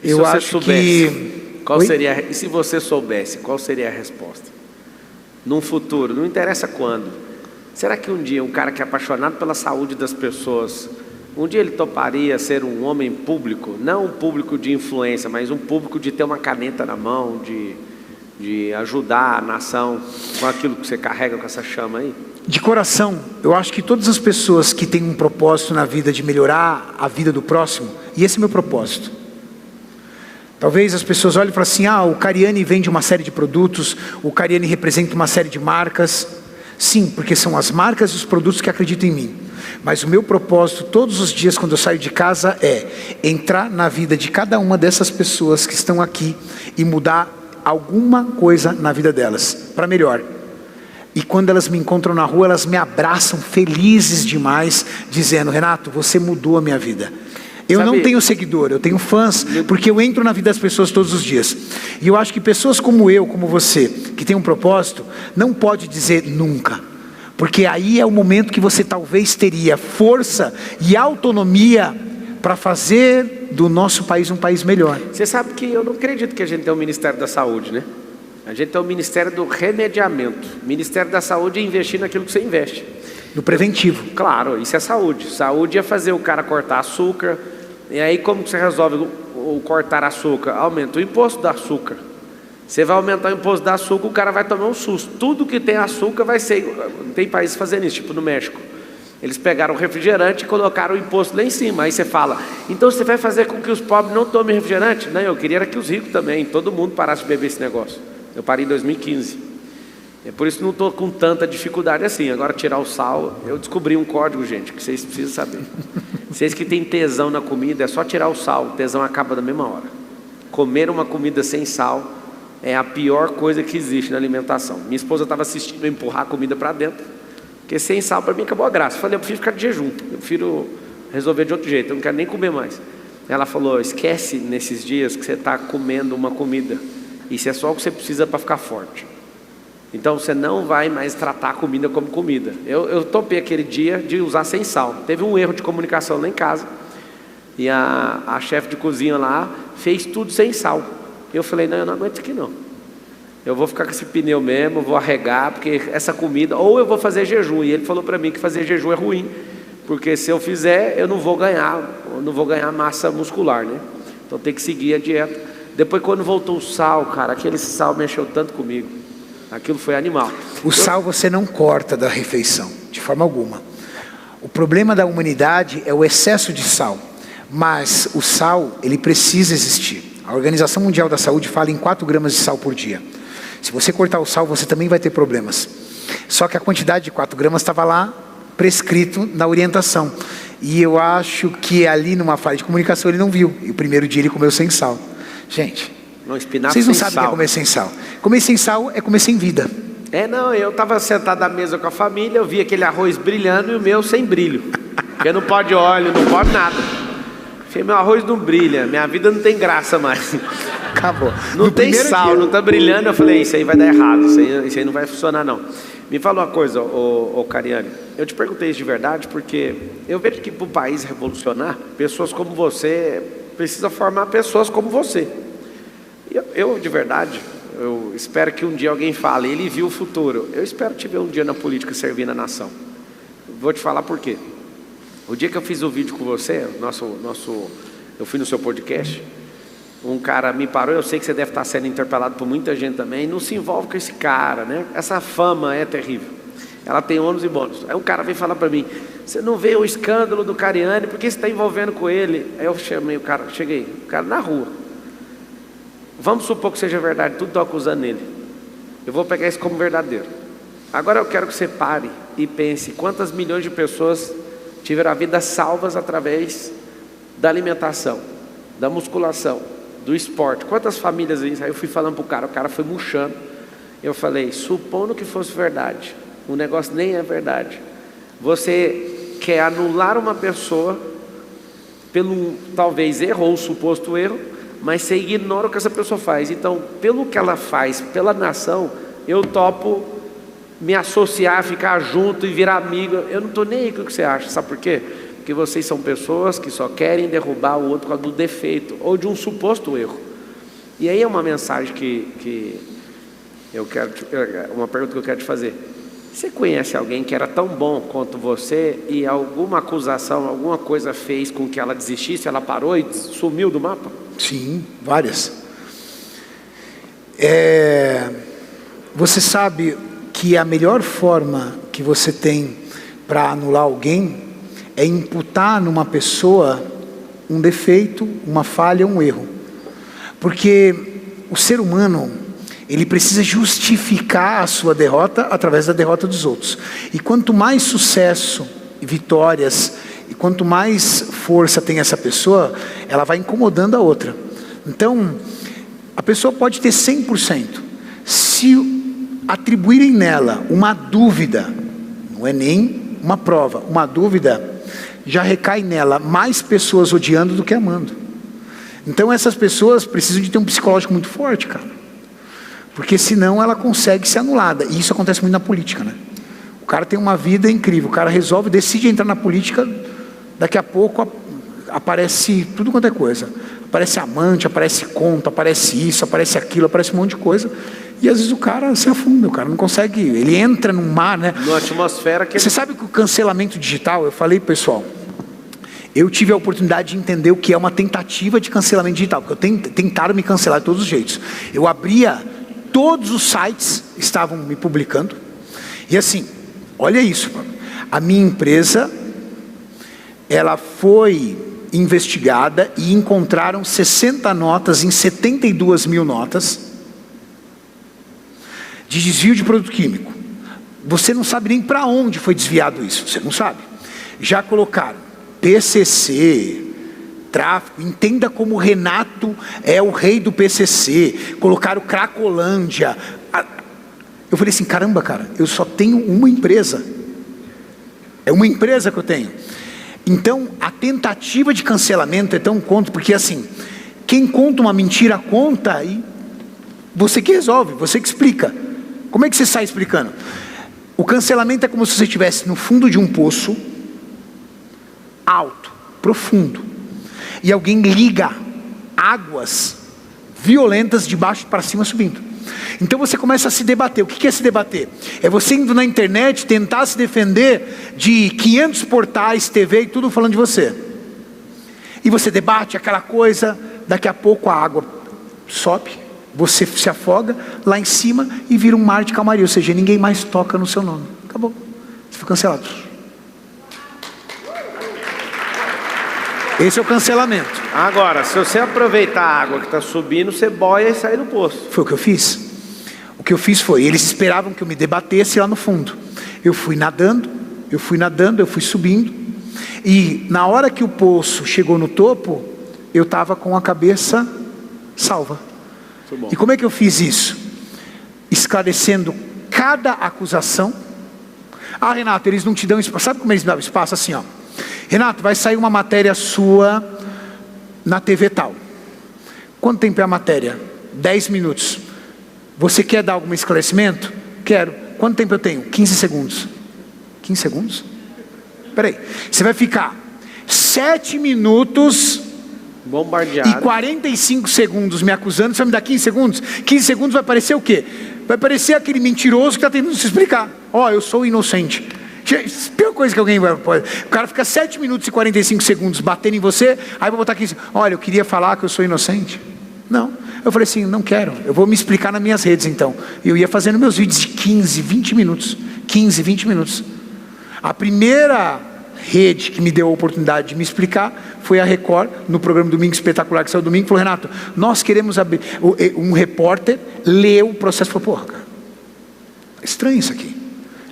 Eu acho que... Qual seria, e se você soubesse, qual seria a resposta? Num futuro, não interessa quando. Será que um dia um cara que é apaixonado pela saúde das pessoas, um dia ele toparia ser um homem público? Não um público de influência, mas um público de ter uma caneta na mão, de ajudar a nação com aquilo que você carrega, com essa chama aí? De coração, eu acho que todas as pessoas que têm um propósito na vida de melhorar a vida do próximo, e esse é o meu propósito. Talvez as pessoas olhem e falem assim, o Cariani vende uma série de produtos, o Cariani representa uma série de marcas. Sim, porque são as marcas e os produtos que acreditam em mim. Mas o meu propósito todos os dias quando eu saio de casa é entrar na vida de cada uma dessas pessoas que estão aqui e mudar alguma coisa na vida delas, para melhor. E quando elas me encontram na rua, elas me abraçam felizes demais, dizendo, Renato, você mudou a minha vida. Eu não tenho seguidor, eu tenho fãs, porque eu entro na vida das pessoas todos os dias. E eu acho que pessoas como eu, como você, que tem um propósito, não pode dizer nunca. Porque aí é o momento que você talvez teria força e autonomia para fazer do nosso país um país melhor. Você sabe que eu não acredito que a gente tem o Ministério da Saúde, né? A gente tem o Ministério do Remediamento. O Ministério da Saúde é investir naquilo que você investe. No preventivo. Claro, isso é saúde. Saúde é fazer o cara cortar açúcar. E aí como que você resolve o cortar açúcar? Aumenta o imposto do açúcar. Você vai aumentar o imposto do açúcar, o cara vai tomar um susto. Tudo que tem açúcar vai ser... Tem países fazendo isso, tipo no México. Eles pegaram o refrigerante e colocaram o imposto lá em cima. Aí você fala, então você vai fazer com que os pobres não tomem refrigerante? Não, eu queria era que os ricos também, todo mundo parasse de beber esse negócio. Eu parei em 2015. É por isso que não estou com tanta dificuldade assim. Agora tirar o sal, eu descobri um código, gente, que vocês precisam saber. Vocês que têm tesão na comida, é só tirar o sal, o tesão acaba da mesma hora. Comer uma comida sem sal é a pior coisa que existe na alimentação. Minha esposa estava assistindo eu empurrar a comida para dentro, porque sem sal para mim acabou a graça. Eu falei, eu prefiro ficar de jejum, eu prefiro resolver de outro jeito, eu não quero nem comer mais. Ela falou, esquece nesses dias que você está comendo uma comida, isso é só o que você precisa para ficar forte. Então você não vai mais tratar a comida como comida. Eu topei aquele dia de usar sem sal. Teve um erro de comunicação lá em casa, e a chefe de cozinha lá fez tudo sem sal. Eu falei, não, eu não aguento isso aqui não. Eu vou ficar com esse pneu mesmo, vou arregar, porque essa comida, ou eu vou fazer jejum. E ele falou para mim que fazer jejum é ruim, porque se eu fizer, eu não vou ganhar massa muscular, né? Então tem que seguir a dieta. Depois quando voltou o sal, cara, aquele sal mexeu tanto comigo. Aquilo foi animal. O sal você não corta da refeição, de forma alguma. O problema da humanidade é o excesso de sal. Mas o sal, ele precisa existir. A Organização Mundial da Saúde fala em 4 gramas de sal por dia. Se você cortar o sal, você também vai ter problemas. Só que a quantidade de 4 gramas estava lá, prescrito na orientação. E eu acho que ali numa falha de comunicação ele não viu. E o primeiro dia ele comeu sem sal. Gente, vocês não sabem o que é comer sem sal. Comer sem sal é comer sem vida. Não, eu estava sentado à mesa com a família, eu vi aquele arroz brilhando e o meu sem brilho. Porque não pode óleo, não pode nada. Falei, meu arroz não brilha, minha vida não tem graça mais. Acabou. Não tem sal, não está brilhando. Eu falei, isso aí vai dar errado, isso aí não vai funcionar não. Me fala uma coisa, ô Cariane, eu te perguntei isso de verdade porque eu vejo que para o país revolucionar, pessoas como você, precisa formar pessoas como você. Eu de verdade, eu espero que um dia alguém fale, ele viu o futuro. Eu espero te ver um dia na política servindo a nação. Vou te falar por quê. O dia que eu fiz o vídeo com você, eu fui no seu podcast, um cara me parou, eu sei que você deve estar sendo interpelado por muita gente também, não se envolve com esse cara, né? Essa fama é terrível, ela tem ônus e bônus. Aí um cara veio falar para mim, você não vê o escândalo do Cariani, por que você está envolvendo com ele? Aí eu chamei o cara, o cara na rua, vamos supor que seja verdade, tudo estou acusando ele, eu vou pegar isso como verdadeiro. Agora eu quero que você pare e pense, quantas milhões de pessoas tiveram a vida salvas através da alimentação, da musculação, do esporte, quantas famílias isso? Aí eu fui falando pro cara, o cara foi murchando. Eu falei, supondo que fosse verdade, o negócio nem é verdade, você quer anular uma pessoa pelo talvez erro ou suposto erro, mas você ignora o que essa pessoa faz. Então, pelo que ela faz pela nação, eu topo me associar, ficar junto e virar amigo. Eu não estou nem aí com o que você acha, sabe por quê? Porque vocês são pessoas que só querem derrubar o outro por causa do defeito ou de um suposto erro. E aí é uma mensagem que eu quero, uma pergunta que eu quero te fazer. Você conhece alguém que era tão bom quanto você e alguma acusação, alguma coisa fez com que ela desistisse, ela parou e sumiu do mapa? Sim, várias. Você sabe que a melhor forma que você tem para anular alguém é imputar numa pessoa um defeito, uma falha, um erro. Porque o ser humano, ele precisa justificar a sua derrota através da derrota dos outros. E quanto mais sucesso e vitórias, e quanto mais força tem essa pessoa, ela vai incomodando a outra. Então, a pessoa pode ter 100%. Se atribuírem nela uma dúvida, não é nem uma prova, uma dúvida, já recai nela mais pessoas odiando do que amando. Então essas pessoas precisam de ter um psicológico muito forte, cara. Porque senão ela consegue ser anulada. E isso acontece muito na política, né? O cara tem uma vida incrível, o cara resolve, decide entrar na política, daqui a pouco aparece tudo quanto é coisa. Aparece amante, aparece conta, aparece isso, aparece aquilo, aparece um monte de coisa. E às vezes o cara se afunda, o cara não consegue, ele entra num mar, né? Numa atmosfera que... Você sabe que o cancelamento digital, eu falei, pessoal, eu tive a oportunidade de entender o que é uma tentativa de cancelamento digital, porque tentaram me cancelar de todos os jeitos. Eu abria, todos os sites estavam me publicando, e assim, olha isso, a minha empresa, ela foi investigada e encontraram 60 notas em 72 mil notas de desvio de produto químico. Você não sabe nem para onde foi desviado isso, você não sabe. Já colocaram PCC, tráfico, entenda como Renato é o rei do PCC, colocaram Cracolândia. Eu falei assim, caramba cara, eu só tenho uma empresa, é uma empresa que eu tenho. Então a tentativa de cancelamento é tão contra, porque assim, quem conta uma mentira conta e você que resolve, você que explica. Como é que você sai explicando? O cancelamento é como se você estivesse no fundo de um poço alto, profundo, e alguém liga águas violentas de baixo para cima subindo. Então você começa a se debater. O que é se debater? É você indo na internet tentar se defender de 500 portais, TV e tudo falando de você. E você debate aquela coisa, daqui a pouco a água sobe, você se afoga lá em cima e vira um mar de calmaria, ou seja, ninguém mais toca no seu nome. Acabou, você foi cancelado. Esse é o cancelamento. Agora, se você aproveitar a água que está subindo, você boia e sai do poço. Foi o que eu fiz. O que eu fiz foi, eles esperavam que eu me debatesse lá no fundo. Eu fui nadando, eu fui subindo. E na hora que o poço chegou no topo, eu estava com a cabeça salva. E como é que eu fiz isso? Esclarecendo cada acusação. Ah, Renato, eles não te dão espaço. Sabe como eles me davam espaço? Assim, ó. Renato, vai sair uma matéria sua na TV tal. Quanto tempo é a matéria? 10 minutos. Você quer dar algum esclarecimento? Quero. Quanto tempo eu tenho? 15 segundos. 15 segundos? Espera aí. Você vai ficar 7 minutos bombardeado. E 45 segundos me acusando. Você vai me dar 15 segundos? 15 segundos vai parecer o quê? Vai parecer aquele mentiroso que está tentando se explicar. Ó, eu sou inocente. Pior coisa que alguém pode. O cara fica 7 minutos e 45 segundos batendo em você. Aí vai botar aqui, olha, eu queria falar que eu sou inocente. Não. Eu falei assim, não quero. Eu vou me explicar nas minhas redes então. E eu ia fazendo meus vídeos de 15, 20 minutos. 15, 20 minutos. A primeira rede que me deu a oportunidade de me explicar foi a Record, no programa Domingo Espetacular, que saiu domingo, falou, Renato, nós queremos abrir. Um repórter leu o processo e falou, porra, cara, estranho isso aqui.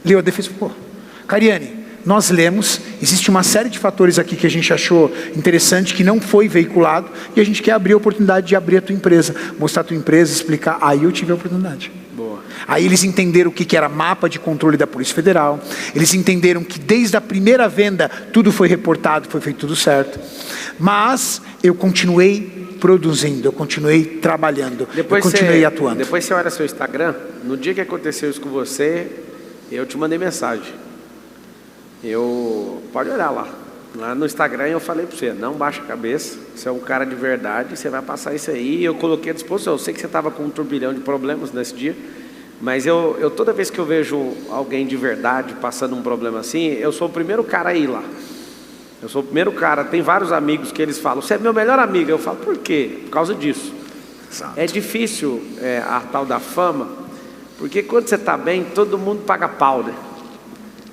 Leu a defesa e falou, porra, Cariani, nós lemos, existe uma série de fatores aqui que a gente achou interessante, que não foi veiculado, e a gente quer abrir a oportunidade de abrir a tua empresa, mostrar a tua empresa, explicar. Aí eu tive a oportunidade. Boa. Aí eles entenderam o que era mapa de controle da Polícia Federal, eles entenderam que desde a primeira venda, tudo foi reportado, foi feito tudo certo, mas eu continuei produzindo, eu continuei trabalhando, eu continuei atuando. Depois você olha seu Instagram, no dia que aconteceu isso com você, eu te mandei mensagem. Pode olhar lá no Instagram eu falei para você, não baixa a cabeça, você é um cara de verdade, você vai passar isso aí. Eu coloquei à disposição, eu sei que você estava com um turbilhão de problemas nesse dia, mas eu toda vez que eu vejo alguém de verdade passando um problema assim, eu sou o primeiro cara a ir lá. Eu sou o primeiro cara. Tem vários amigos que eles falam, você é meu melhor amigo. Eu falo, por quê? Por causa disso. Exato. É difícil a tal da fama, porque quando você está bem, todo mundo paga pau, né?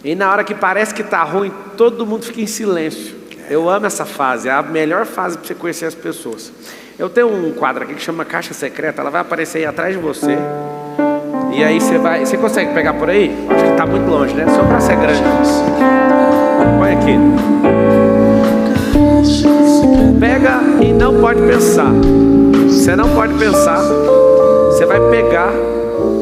E na hora que parece que está ruim, todo mundo fica em silêncio. Eu amo essa fase, é a melhor fase para você conhecer as pessoas. Eu tenho um quadro aqui que chama Caixa Secreta, ela vai aparecer aí atrás de você. E aí você consegue pegar por aí? Acho que está muito longe, né? Só para ser grande. Põe aqui. Pega e não pode pensar. Você não pode pensar, você vai pegar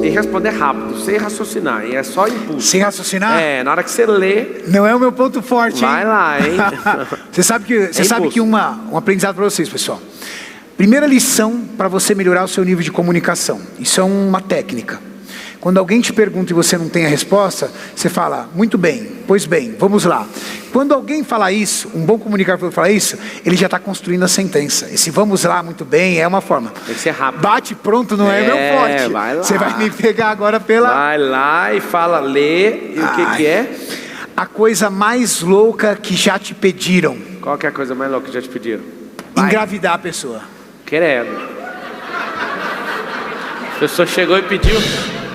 e responder rápido, sem raciocinar, e é só impulso. Sem raciocinar? É, na hora que você lê. Não é o meu ponto forte, vai hein? Lá, hein? Você sabe que um aprendizado para vocês, pessoal. Primeira lição para você melhorar o seu nível de comunicação. Isso é uma técnica. Quando alguém te pergunta e você não tem a resposta, você fala, muito bem, pois bem, vamos lá. Quando alguém fala isso, um bom comunicador fala isso, ele já está construindo a sentença. Esse vamos lá, muito bem, é uma forma. Tem que ser rápido. Bate pronto, não é meu forte. Vai lá. Você vai me pegar agora pela... Vai lá e fala, lê, e o que é? A coisa mais louca que já te pediram. Qual que é a coisa mais louca que já te pediram? Vai. Engravidar a pessoa. Querendo. A pessoa chegou e pediu...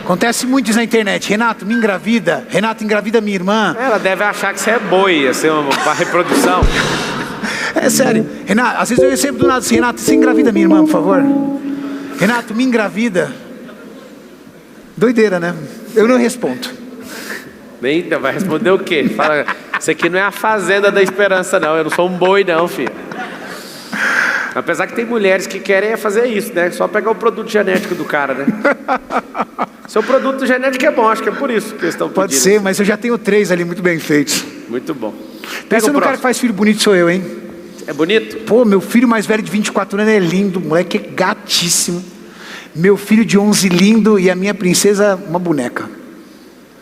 Acontece muito isso na internet. Renato, me engravida. Renato, engravida minha irmã. Ela deve achar que você é boi, ia ser uma reprodução. É sério. Renato, às vezes eu recebo do nada assim, Renato, você engravida minha irmã, por favor? Renato, me engravida. Doideira, né? Eu não respondo. Eita, vai responder o quê? Fala, isso aqui não é a fazenda da esperança, não. Eu não sou um boi, não, filho. Apesar que tem mulheres que querem fazer isso, né? Só pegar o produto genético do cara, né? Seu produto genético é bom, acho que é por isso que eles estão pedindo. Pode ser, mas eu já tenho 3 ali muito bem feitos. Muito bom. Pensa no cara que faz filho bonito, sou eu, hein? É bonito? Pô, meu filho mais velho de 24 anos é lindo, o moleque é gatíssimo. Meu filho de 11 lindo e a minha princesa uma boneca.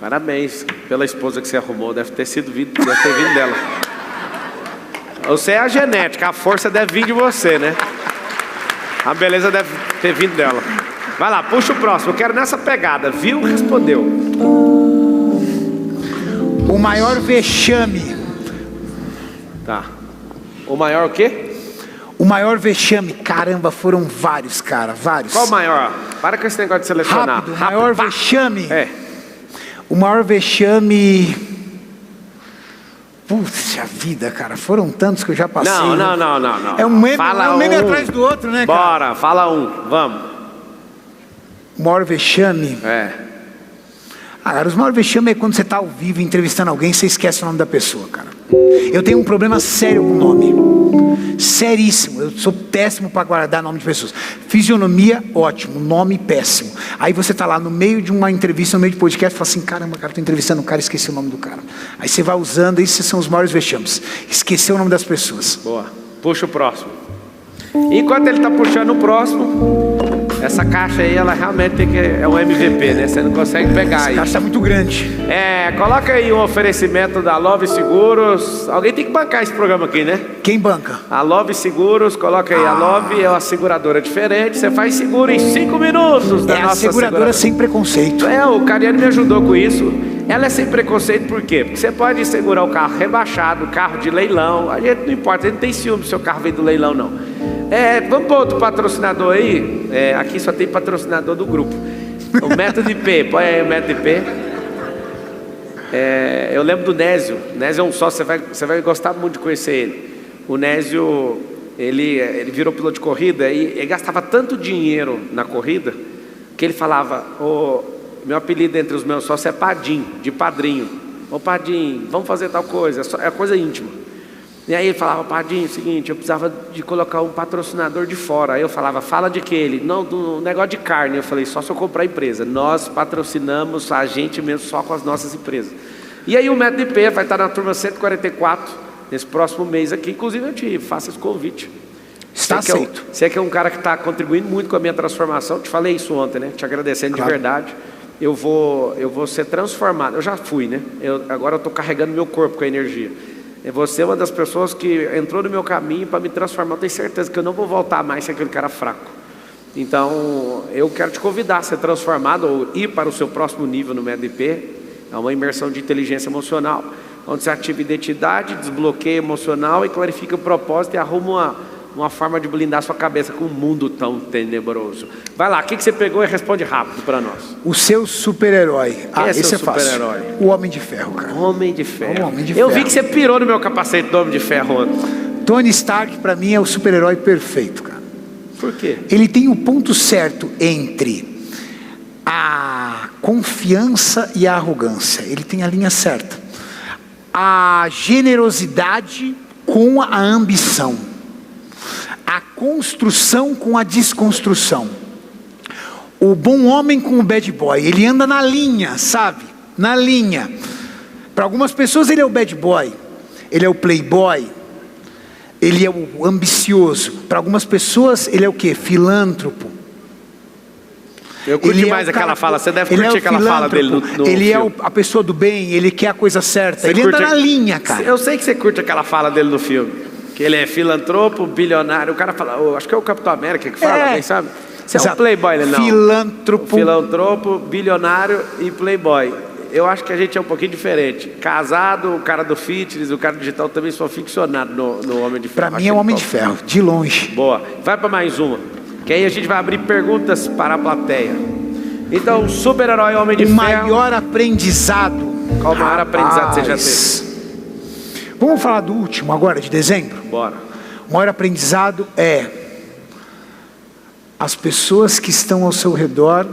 Parabéns pela esposa que você arrumou, deve ter vindo dela. Você é a genética, a força deve vir de você, né? A beleza deve ter vindo dela. Vai lá, puxa o próximo, eu quero nessa pegada. Viu? Respondeu. O maior vexame. Tá. O maior o quê? O maior vexame, caramba, foram vários, cara, vários. Qual o maior? Para com esse negócio de selecionar. Rápido, o maior vexame. É. O maior vexame... Puxa vida, cara, foram tantos que eu já passei. Não. É um meme atrás do outro, né, cara? Bora, fala um, vamos. O maior vexame? Cara, os maiores vexame é quando você está ao vivo entrevistando alguém e você esquece o nome da pessoa, cara. Eu tenho um problema sério com o nome. Seríssimo. Eu sou péssimo para guardar nome de pessoas. Fisionomia, ótimo. Nome, péssimo. Aí você está lá no meio de uma entrevista, no meio de podcast, e fala assim, caramba, cara, estou entrevistando o cara, esqueci o nome do cara. Aí você vai usando, esses são os maiores vexames. Esquecer o nome das pessoas. Boa. Puxa o próximo. Enquanto ele está puxando o próximo, essa caixa aí, ela realmente é um MVP, né? Você não consegue pegar aí. Essa caixa está muito grande. Coloca aí um oferecimento da Love Seguros. Alguém tem que bancar esse programa aqui, né? Quem banca? A Love Seguros, coloca aí. A Love é uma seguradora diferente. Você faz seguro em 5 minutos da nossa seguradora sem preconceito. O Cariani me ajudou com isso. Ela é sem preconceito por quê? Porque você pode segurar o carro rebaixado, carro de leilão. A gente não importa, a gente não tem ciúme se o seu carro vem do leilão, não. Vamos para outro patrocinador aí. Aqui só tem patrocinador do grupo. O Método IP, põe aí o Método IP. Eu lembro do Nésio. Nésio é um sócio, você vai gostar muito de conhecer ele. O Nésio, ele virou piloto de corrida e ele gastava tanto dinheiro na corrida que ele falava, meu apelido entre os meus sócios é Padim, de padrinho. Ô Padim, vamos fazer tal coisa, é coisa íntima. E aí ele falava, Padinho, seguinte, eu precisava de colocar um patrocinador de fora. Aí eu falava, fala de que ele? Não, do negócio de carne. Eu falei, só se eu comprar a empresa. Nós patrocinamos a gente mesmo só com as nossas empresas. E aí o Método IP vai estar na turma 144, nesse próximo mês aqui. Inclusive eu te faço esse convite. Está aceito. Você que é um cara que está contribuindo muito com a minha transformação. Te falei isso ontem, né? Te agradecendo de verdade. Eu vou ser transformado. Eu já fui, né? Agora eu estou carregando meu corpo com a energia. Você é uma das pessoas que entrou no meu caminho para me transformar. Eu tenho certeza que eu não vou voltar mais ser aquele cara fraco. Então, eu quero te convidar a ser transformado ou ir para o seu próximo nível no Método IP. É uma imersão de inteligência emocional, onde você ativa identidade, desbloqueia emocional e clarifica o propósito e arruma uma forma de blindar sua cabeça com um mundo tão tenebroso. Vai lá, o que você pegou e responde rápido para nós. O seu super-herói. Esse é fácil. Super-herói? O Homem de Ferro, cara. Homem de Ferro. Homem de Eu Ferro. vi que você pirou no meu capacete do Homem de Ferro ontem. Tony Stark, para mim, é o super-herói perfeito, cara. Por quê? Ele tem o ponto certo entre a confiança e a arrogância. Ele tem a linha certa. A generosidade com a ambição. A construção com a desconstrução. O bom homem com o bad boy. Ele anda na linha, sabe? Na linha. Para algumas pessoas ele é o bad boy. Ele é o playboy. Ele é o ambicioso. Para algumas pessoas ele é o quê? Filântropo. Eu curto demais aquela fala. Você deve curtir aquela fala dele no Ele filme. é a pessoa do bem. Ele quer a coisa certa. Ele anda na linha, cara. Eu sei que você curte aquela fala dele no filme. Que ele é filantropo, bilionário. O cara fala, acho que é o Capitão América que fala, alguém sabe? Você é um playboy, ele não. Filantropo, bilionário e playboy. Eu acho que a gente é um pouquinho diferente. Casado, o cara do fitness, o cara digital também sou ficcionado no Homem de Ferro. Para mim é o Homem de Ferro, de longe. Boa. Vai para mais uma. Que aí a gente vai abrir perguntas para a plateia. Então, super-herói Homem de Ferro. O maior aprendizado. Qual o maior aprendizado você já teve? Vamos falar do último agora, de dezembro? Bora. O maior aprendizado é as pessoas que estão ao seu redor,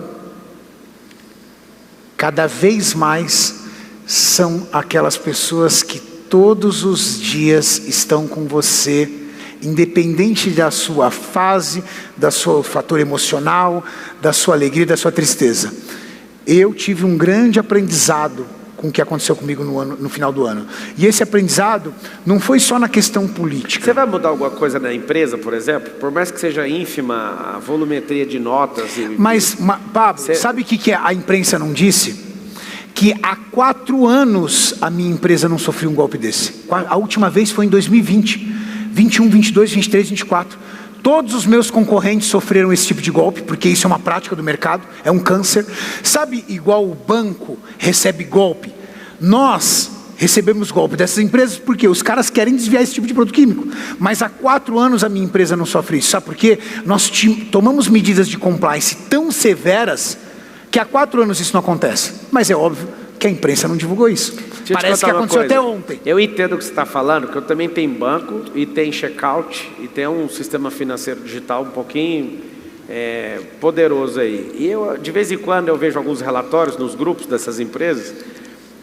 cada vez mais, são aquelas pessoas que todos os dias estão com você, independente da sua fase, do seu fator emocional, da sua alegria, da sua tristeza. Eu tive um grande aprendizado com o que aconteceu comigo no final do ano. E esse aprendizado não foi só na questão política. Você vai mudar alguma coisa na empresa, por exemplo? Por mais que seja ínfima a volumetria de notas. Mas, Pablo, sabe o que a imprensa não disse? Que há 4 anos a minha empresa não sofreu um golpe desse. A última vez foi em 2020. 21, 22, 23, 24. Todos os meus concorrentes sofreram esse tipo de golpe, porque isso é uma prática do mercado, é um câncer. Sabe, igual o banco recebe golpe, nós recebemos golpe dessas empresas porque os caras querem desviar esse tipo de produto químico. Mas há 4 anos a minha empresa não sofre isso. Sabe por quê? Nós tomamos medidas de compliance tão severas que há 4 anos isso não acontece. Mas é óbvio que a imprensa não divulgou isso. Parece que aconteceu até ontem. Eu entendo o que você está falando, que eu também tenho banco, e tem checkout, e tem um sistema financeiro digital um pouquinho poderoso aí. E eu, de vez em quando, eu vejo alguns relatórios nos grupos dessas empresas,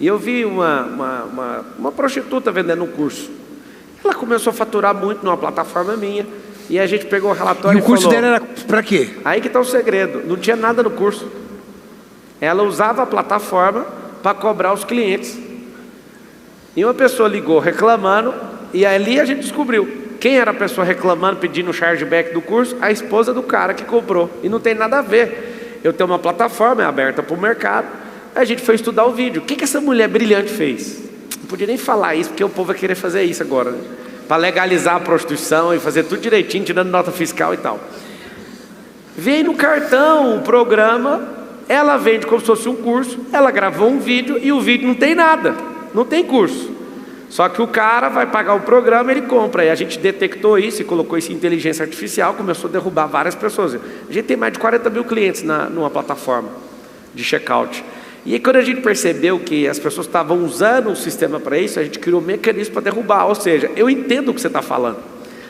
e eu vi uma prostituta vendendo um curso. Ela começou a faturar muito numa plataforma minha, e a gente pegou o relatório E o curso falou, dela era para quê? aí que está o segredo, não tinha nada no curso. Ela usava a plataforma para cobrar os clientes. E uma pessoa ligou reclamando, e ali a gente descobriu quem era a pessoa reclamando, pedindo o chargeback do curso. A esposa do cara que comprou. E não tem nada a ver. Eu tenho uma plataforma, é aberta para o mercado. A gente foi estudar o vídeo. O que essa mulher brilhante fez? Não podia nem falar isso, porque o povo vai querer fazer isso agora, né? Para legalizar a prostituição e fazer tudo direitinho, tirando nota fiscal e tal. Veio no cartão o programa, ela vende como se fosse um curso, ela gravou um vídeo e o vídeo não tem nada, não tem curso. Só que o cara vai pagar o programa, ele compra. E a gente detectou isso e colocou isso em inteligência artificial, começou a derrubar várias pessoas. A gente tem mais de 40 mil clientes numa plataforma de checkout. E aí, quando a gente percebeu que as pessoas estavam usando o sistema para isso, a gente criou um mecanismo para derrubar. Ou seja, eu entendo o que você está falando.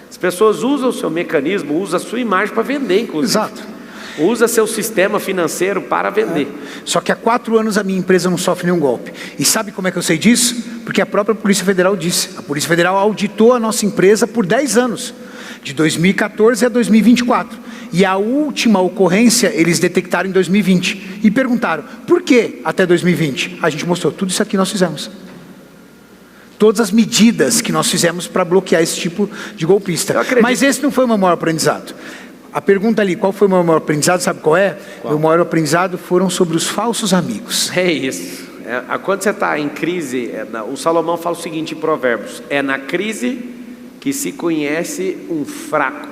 As pessoas usam o seu mecanismo, usam a sua imagem para vender, inclusive. Exato. Usa seu sistema financeiro para vender. Só que há 4 anos a minha empresa não sofre nenhum golpe. E sabe como é que eu sei disso? Porque a própria Polícia Federal disse. A Polícia Federal auditou a nossa empresa por 10 anos. De 2014 a 2024. E a última ocorrência eles detectaram em 2020. E perguntaram, por que até 2020? A gente mostrou, tudo isso aqui nós fizemos. Todas as medidas que nós fizemos para bloquear esse tipo de golpista. Mas esse não foi o meu maior aprendizado. A pergunta ali, qual foi o meu maior aprendizado? Sabe qual é? Qual? Meu maior aprendizado foram sobre os falsos amigos. É isso. Quando você está em crise, o Salomão fala o seguinte em Provérbios: é na crise que se conhece um fraco.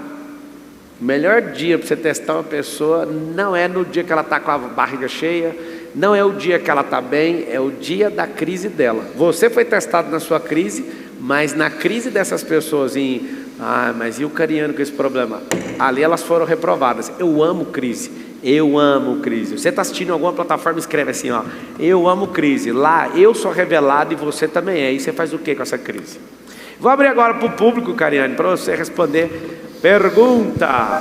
O melhor dia para você testar uma pessoa não é no dia que ela está com a barriga cheia, não é o dia que ela está bem, é o dia da crise dela. Você foi testado na sua crise, mas na crise dessas pessoas mas e o Cariano com esse problema? Ali elas foram reprovadas. Eu amo crise. Eu amo crise. Você está assistindo alguma plataforma, escreve assim, ó: eu amo crise. Lá eu sou revelado e você também é. E você faz o que com essa crise? Vou abrir agora para o público, Cariane, para você responder. Pergunta.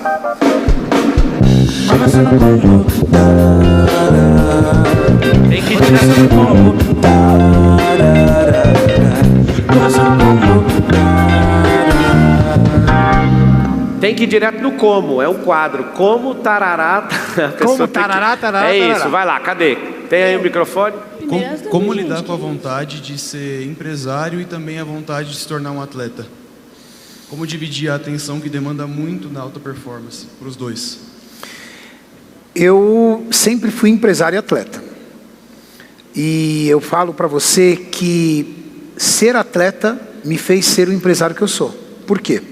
Tem que ir direto no como. Tem que ir direto no como. É um quadro. Como tarará. Como tarará, tarará. É isso, vai lá, cadê? Tem aí o microfone? Como lidar com a vontade de ser empresário e também a vontade de se tornar um atleta? Como dividir a atenção que demanda muito na alta performance para os dois? Eu sempre fui empresário e atleta. E eu falo para você que ser atleta me fez ser o empresário que eu sou. Por quê?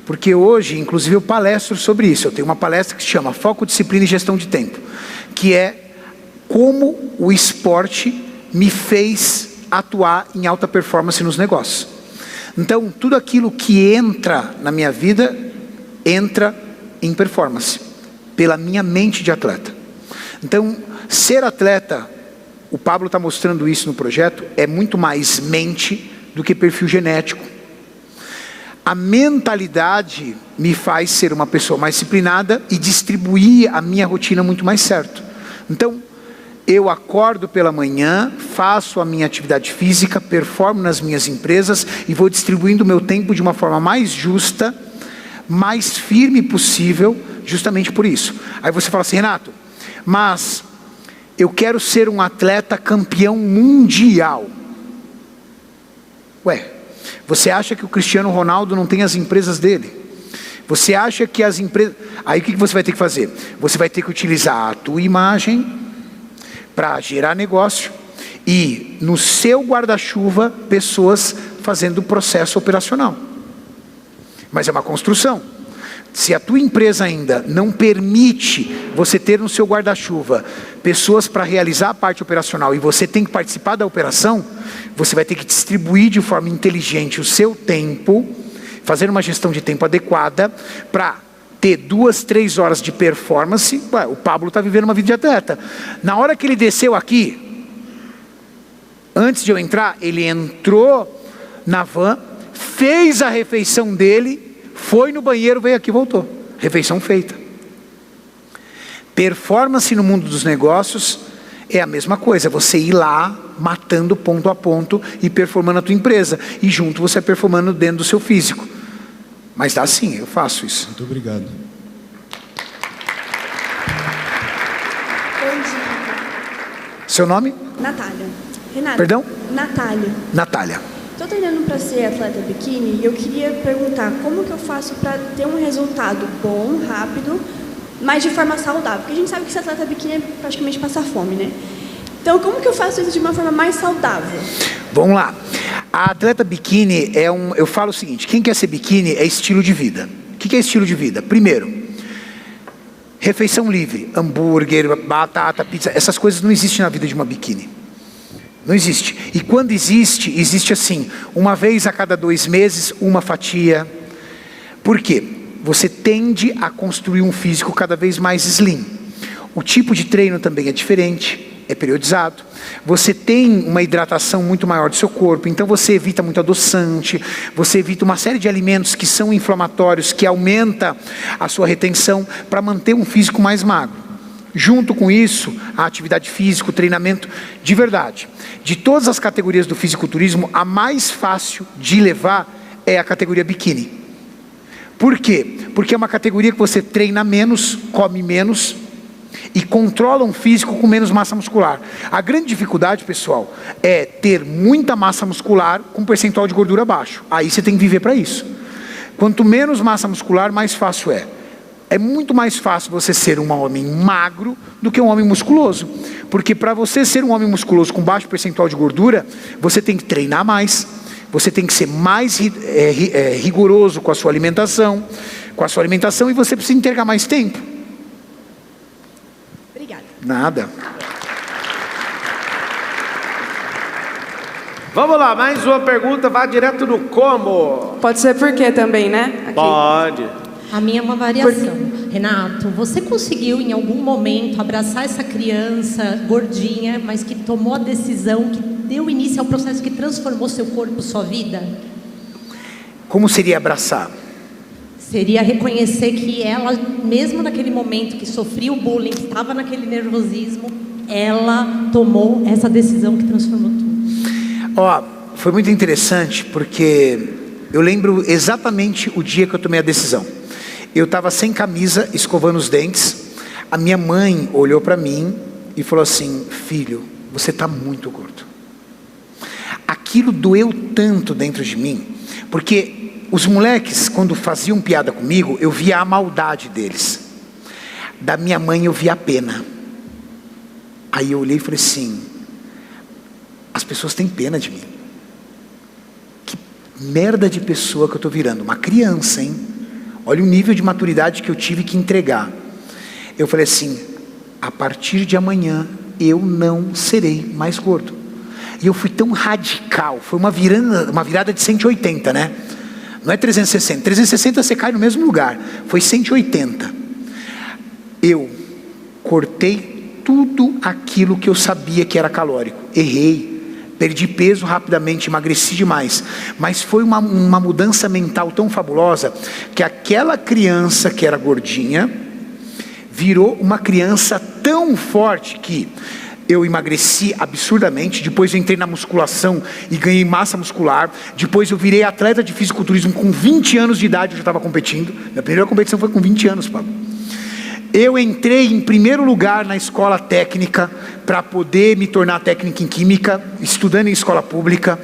Porque hoje, inclusive, eu palestro sobre isso. Eu tenho uma palestra que se chama Foco, Disciplina e Gestão de Tempo, que é como o esporte me fez atuar em alta performance nos negócios. Então, tudo aquilo que entra na minha vida, entra em performance, pela minha mente de atleta. Então, ser atleta, o Pablo está mostrando isso no projeto, é muito mais mente do que perfil genético. A mentalidade me faz ser uma pessoa mais disciplinada e distribuir a minha rotina muito mais certo. Então, eu acordo pela manhã, faço a minha atividade física, performo nas minhas empresas e vou distribuindo o meu tempo de uma forma mais justa, mais firme possível, justamente por isso. Aí você fala assim, Renato, mas eu quero ser um atleta campeão mundial. Ué, você acha que o Cristiano Ronaldo não tem as empresas dele? Você acha que as empresas... Aí o que você vai ter que fazer? Você vai ter que utilizar a tua imagem para gerar negócio e no seu guarda-chuva pessoas fazendo o processo operacional. Mas é uma construção. Se a tua empresa ainda não permite você ter no seu guarda-chuva pessoas para realizar a parte operacional e você tem que participar da operação, você vai ter que distribuir de forma inteligente o seu tempo, fazer uma gestão de tempo adequada para ter 2, 3 horas de performance. Ué, o Pablo está vivendo uma vida de atleta. Na hora que ele desceu aqui, antes de eu entrar, ele entrou na van, fez a refeição dele, foi no banheiro, veio aqui e voltou. Refeição feita. Performance no mundo dos negócios é a mesma coisa, você ir lá matando ponto a ponto e performando a tua empresa. E junto você performando dentro do seu físico. Mas dá sim, eu faço isso. Muito obrigado. Bom dia. Seu nome? Natália. Renata. Perdão? Natália. Natália. Estou treinando para ser atleta biquíni e eu queria perguntar como que eu faço para ter um resultado bom, rápido, mas de forma saudável. Porque a gente sabe que ser atleta biquíni é praticamente passar fome, né? Então, como que eu faço isso de uma forma mais saudável? Vamos lá. A atleta biquíni eu falo o seguinte, quem quer ser biquíni é estilo de vida. O que é estilo de vida? Primeiro, refeição livre, hambúrguer, batata, pizza, essas coisas não existem na vida de uma biquíni. Não existe. E quando existe, existe assim, uma vez a cada 2 meses, uma fatia. Por quê? Você tende a construir um físico cada vez mais slim. O tipo de treino também é diferente, é periodizado. Você tem uma hidratação muito maior do seu corpo, então você evita muito adoçante, você evita uma série de alimentos que são inflamatórios, que aumenta a sua retenção para manter um físico mais magro. Junto com isso, a atividade física, o treinamento de verdade. De todas as categorias do fisiculturismo, a mais fácil de levar é a categoria biquíni. Por quê? Porque é uma categoria que você treina menos, come menos e controla um físico com menos massa muscular. A grande dificuldade, pessoal, é ter muita massa muscular com percentual de gordura baixo. Aí você tem que viver para isso. Quanto menos massa muscular, mais fácil é. É muito mais fácil você ser um homem magro do que um homem musculoso. Porque para você ser um homem musculoso com baixo percentual de gordura, você tem que treinar mais, você tem que ser mais rigoroso com a sua alimentação, e você precisa entregar mais tempo. Obrigada. Nada. Vamos lá, mais uma pergunta, vá direto no como. Pode ser por quê também, né? Aqui. Pode. A minha é uma variação. Renato, você conseguiu em algum momento abraçar essa criança gordinha, mas que tomou a decisão, que deu início ao processo que transformou seu corpo, sua vida? Como seria abraçar? Seria reconhecer que ela, mesmo naquele momento que sofria o bullying, que estava naquele nervosismo, ela tomou essa decisão que transformou tudo. Ó, foi muito interessante porque eu lembro exatamente o dia que eu tomei a decisão. Eu estava sem camisa, escovando os dentes. A minha mãe olhou para mim e falou assim: filho, você está muito gordo. Aquilo doeu tanto dentro de mim, porque os moleques, quando faziam piada comigo, eu via a maldade deles. Da minha mãe eu via a pena. Aí eu olhei e falei assim: as pessoas têm pena de mim. Que merda de pessoa que eu estou virando. Uma criança, hein? Olha o nível de maturidade que eu tive que entregar. Eu falei assim: a partir de amanhã eu não serei mais gordo. E eu fui tão radical. Foi uma virada de 180, né? Não é 360. 360 você cai no mesmo lugar. Foi 180. Eu cortei tudo aquilo que eu sabia que era calórico. Errei. Perdi peso rapidamente, emagreci demais. Mas foi uma mudança mental tão fabulosa, que aquela criança que era gordinha, virou uma criança tão forte que eu emagreci absurdamente. Depois eu entrei na musculação e ganhei massa muscular. Depois eu virei atleta de fisiculturismo com 20 anos de idade, eu já estava competindo. Minha primeira competição foi com 20 anos, Pablo. Eu entrei em primeiro lugar na escola técnica para poder me tornar técnico em química, estudando em escola pública.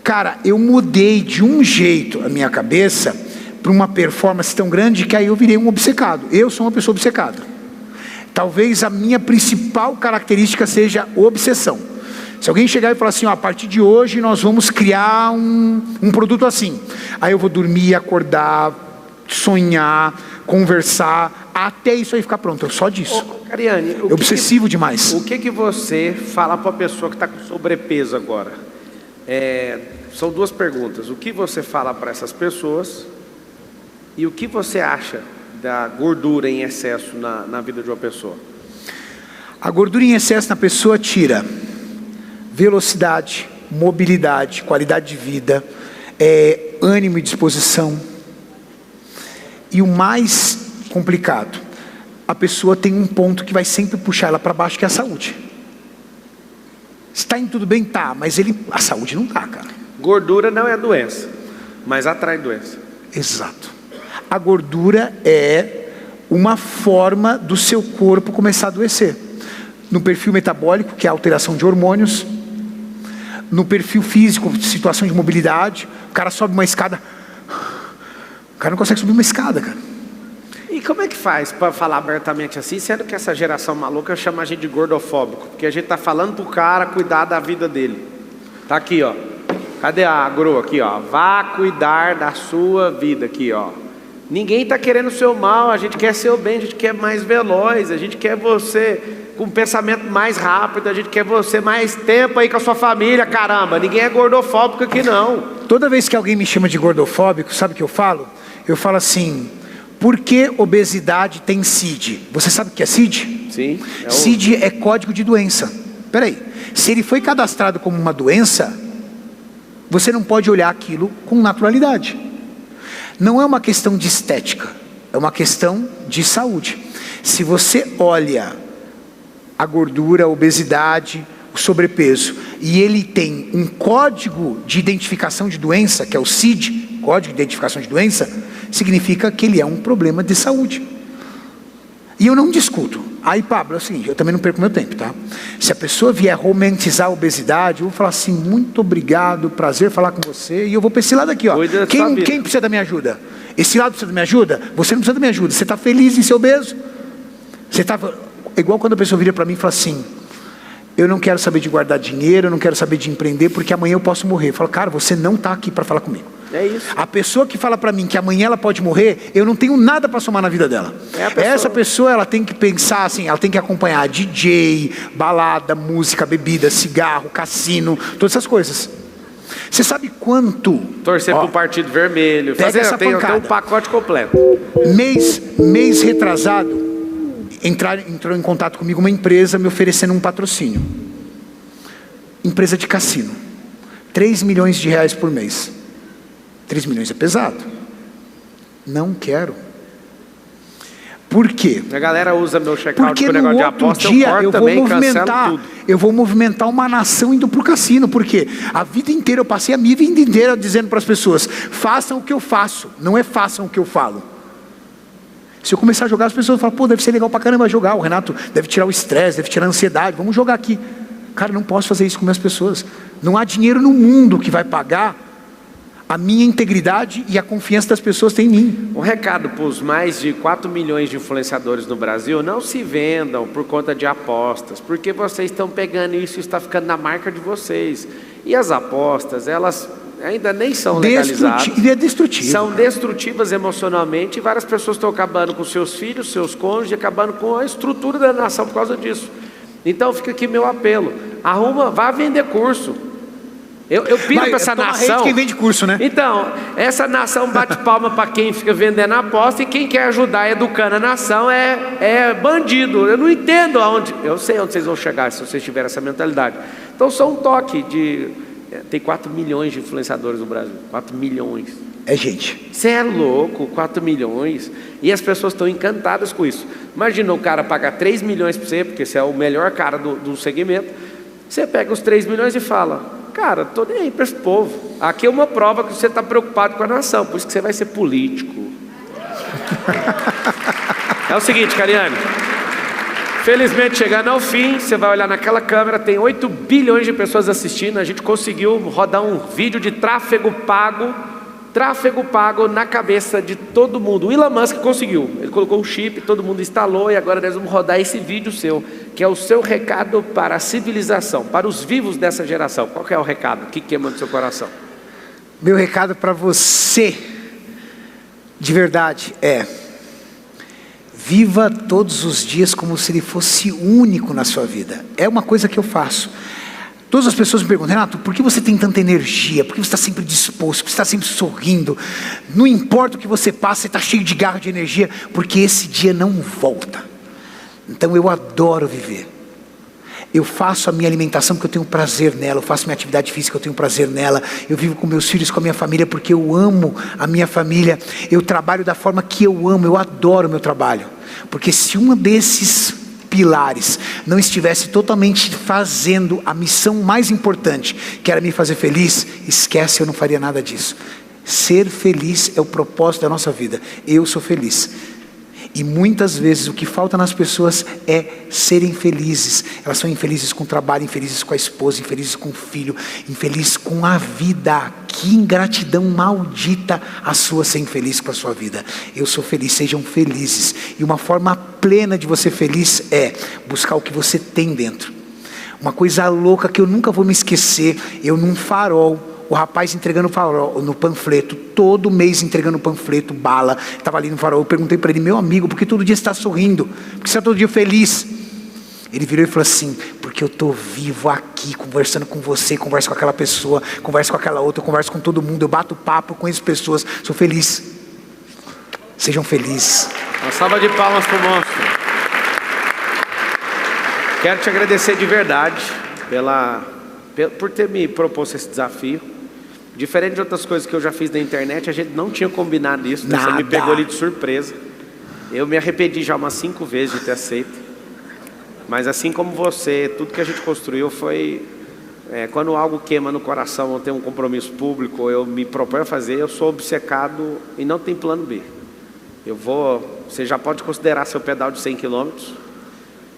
Cara, eu mudei de um jeito a minha cabeça para uma performance tão grande que aí eu virei um obcecado. Eu sou uma pessoa obcecada. Talvez a minha principal característica seja obsessão. Se alguém chegar e falar assim: ó, a partir de hoje nós vamos criar um produto assim. Aí eu vou dormir, acordar, sonhar, conversar, até isso aí ficar pronto. Só disso. Cariane, obsessivo demais. O que você fala para a pessoa que está com sobrepeso agora? São 2 perguntas. O que você fala para essas pessoas? E o que você acha da gordura em excesso na vida de uma pessoa? A gordura em excesso na pessoa tira velocidade, mobilidade, qualidade de vida, ânimo e disposição. E o mais complicado, a pessoa tem um ponto que vai sempre puxar ela para baixo, que é a saúde. Está indo tudo bem? Tá, mas a saúde não tá, cara. Gordura não é doença, mas atrai doença. Exato. A gordura é uma forma do seu corpo começar a adoecer. No perfil metabólico, que é a alteração de hormônios. No perfil físico, situação de mobilidade. O cara sobe uma escada. O cara não consegue subir uma escada, cara. E como é que faz para falar abertamente assim, sendo que essa geração maluca chama a gente de gordofóbico? Porque a gente tá falando pro cara cuidar da vida dele. Tá aqui, ó. Cadê a agro aqui, ó? Vá cuidar da sua vida aqui, ó. Ninguém tá querendo o seu mal, a gente quer seu bem, a gente quer mais veloz, a gente quer você com um pensamento mais rápido, a gente quer você mais tempo aí com a sua família, caramba. Ninguém é gordofóbico aqui não. Toda vez que alguém me chama de gordofóbico, sabe o que eu falo? Eu falo assim: por que obesidade tem CID? Você sabe o que é CID? Sim. CID é código de doença. Peraí, se ele foi cadastrado como uma doença, você não pode olhar aquilo com naturalidade. Não é uma questão de estética, é uma questão de saúde. Se você olha a gordura, a obesidade, o sobrepeso, e ele tem um código de identificação de doença, que é o CID, código de identificação de doença, significa que ele é um problema de saúde. E eu não discuto. Aí, Pablo, é o seguinte, eu também não perco meu tempo, tá? Se a pessoa vier romantizar a obesidade, eu vou falar assim: muito obrigado, prazer falar com você, e eu vou para esse lado aqui, ó. Quem precisa da minha ajuda? Esse lado precisa da minha ajuda? Você não precisa da minha ajuda. Você está feliz em ser obeso? Você está... Igual quando a pessoa vira para mim e fala assim: eu não quero saber de guardar dinheiro, eu não quero saber de empreender, porque amanhã eu posso morrer. Eu falo: cara, você não está aqui para falar comigo. É isso. A pessoa que fala para mim que amanhã ela pode morrer, eu não tenho nada para somar na vida dela. Essa pessoa, ela tem que pensar assim, ela tem que acompanhar DJ, balada, música, bebida, cigarro, cassino, todas essas coisas. Você sabe quanto... Torcer pro Partido Vermelho, fazer essa tem pancada. Um pacote completo. Mês retrasado, entrou em contato comigo uma empresa me oferecendo um patrocínio. Empresa de cassino. 3 milhões de reais por mês. 3 milhões é pesado. Não quero. Por quê? A galera usa meu check-out com o negócio de aposta, eu vou movimentar uma nação indo para o cassino. Porque a vida inteira, eu passei a minha vida inteira dizendo para as pessoas: façam o que eu faço, não é façam o que eu falo. Se eu começar a jogar, as pessoas falam: pô, deve ser legal pra caramba jogar, o Renato deve tirar o estresse, deve tirar a ansiedade, vamos jogar aqui. Cara, não posso fazer isso com as pessoas. Não há dinheiro no mundo que vai pagar a minha integridade e a confiança das pessoas tem em mim. Um recado para os mais de 4 milhões de influenciadores no Brasil: não se vendam por conta de apostas, porque vocês estão pegando isso e está ficando na marca de vocês. E as apostas, elas ainda nem são legalizadas. São destrutivas emocionalmente, e várias pessoas estão acabando com seus filhos, seus cônjuges, acabando com a estrutura da nação por causa disso. Então fica aqui meu apelo: vá vender curso. Eu pido para essa nação. Quem vende curso, né? Então, essa nação bate palma para quem fica vendendo aposta, e quem quer ajudar educando a nação é bandido. Eu não entendo aonde. Eu sei onde vocês vão chegar se vocês tiverem essa mentalidade. Então, só um toque de. Tem 4 milhões de influenciadores no Brasil. 4 milhões. É gente. Você é louco, 4 milhões. E as pessoas estão encantadas com isso. Imagina o cara pagar 3 milhões para você, porque você é o melhor cara do segmento. Você pega os 3 milhões e fala: cara, tô nem aí para esse povo. Aqui é uma prova que você está preocupado com a nação, por isso que você vai ser político. É o seguinte, Cariane. Felizmente, chegando ao fim, você vai olhar naquela câmera, tem 8 bilhões de pessoas assistindo. A gente conseguiu rodar um vídeo de tráfego pago na cabeça de todo mundo. O Elon Musk conseguiu, ele colocou um chip, todo mundo instalou, e agora nós vamos rodar esse vídeo seu, que é o seu recado para a civilização, para os vivos dessa geração. Qual que é o recado? O que queima no seu coração? Meu recado para você, de verdade, é: viva todos os dias como se ele fosse único na sua vida. É uma coisa que eu faço. Todas as pessoas me perguntam: Renato, por que você tem tanta energia? Por que você está sempre disposto? Por que você está sempre sorrindo? Não importa o que você passa, você está cheio de garra, de energia. Porque esse dia não volta. Então eu adoro viver. Eu faço a minha alimentação porque eu tenho prazer nela. Eu faço minha atividade física, eu tenho prazer nela. Eu vivo com meus filhos, com a minha família, porque eu amo a minha família. Eu trabalho da forma que eu amo. Eu adoro o meu trabalho. Porque se um desses pilares não estivesse totalmente fazendo a missão mais importante, que era me fazer feliz, esquece, eu não faria nada disso. Ser feliz é o propósito da nossa vida. Eu sou feliz. E muitas vezes o que falta nas pessoas é serem felizes. Elas são infelizes com o trabalho, infelizes com a esposa, infelizes com o filho, infelizes com a vida. Que ingratidão maldita a sua ser infeliz com a sua vida. Eu sou feliz, sejam felizes. E uma forma plena de você feliz é buscar o que você tem dentro. Uma coisa louca que eu nunca vou me esquecer, eu num farol, o rapaz entregando farol no panfleto, todo mês entregando panfleto, bala, estava ali no farol. Eu perguntei para ele: meu amigo, por que todo dia você está sorrindo? Por que você está todo dia feliz? Ele virou e falou assim: porque eu estou vivo aqui, conversando com você, converso com aquela pessoa, converso com aquela outra, eu converso com todo mundo, eu bato papo com as pessoas, sou feliz. Sejam felizes. Uma salva de palmas para o monstro. Quero te agradecer de verdade por ter me proposto esse desafio. Diferente de outras coisas que eu já fiz na internet, a gente não tinha combinado isso, né? Você me pegou ali de surpresa. Eu me arrependi já umas 5 vezes de ter aceito. Mas assim como você, tudo que a gente construiu foi... quando algo queima no coração, ou tem um compromisso público, ou eu me proponho a fazer, eu sou obcecado e não tem plano B. Você já pode considerar seu pedal de 100 km.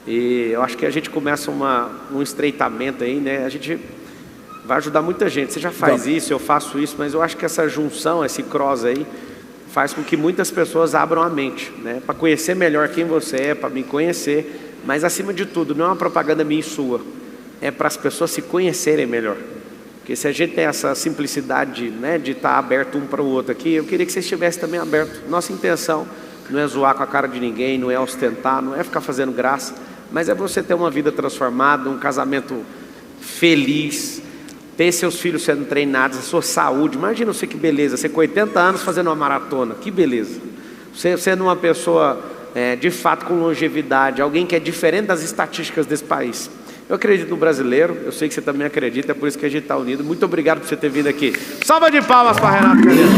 E eu acho que a gente começa um estreitamento aí, né? A gente vai ajudar muita gente. Você já faz isso, eu faço isso, mas eu acho que essa junção, esse cross aí, faz com que muitas pessoas abram a mente, né? Para conhecer melhor quem você é, para me conhecer. Mas acima de tudo, não é uma propaganda minha e sua. É para as pessoas se conhecerem melhor. Porque se a gente tem essa simplicidade, né, de estar aberto um para o outro aqui, eu queria que você estivesse também aberto. Nossa intenção não é zoar com a cara de ninguém, não é ostentar, não é ficar fazendo graça, mas é você ter uma vida transformada, um casamento feliz, ter seus filhos sendo treinados, a sua saúde. Imagina você, que beleza, você com 80 anos fazendo uma maratona, que beleza. Você sendo uma pessoa de fato com longevidade, alguém que é diferente das estatísticas desse país. Eu acredito no brasileiro, eu sei que você também acredita, é por isso que a gente está unido. Muito obrigado por você ter vindo aqui. Salva de palmas para Renato Calheiros.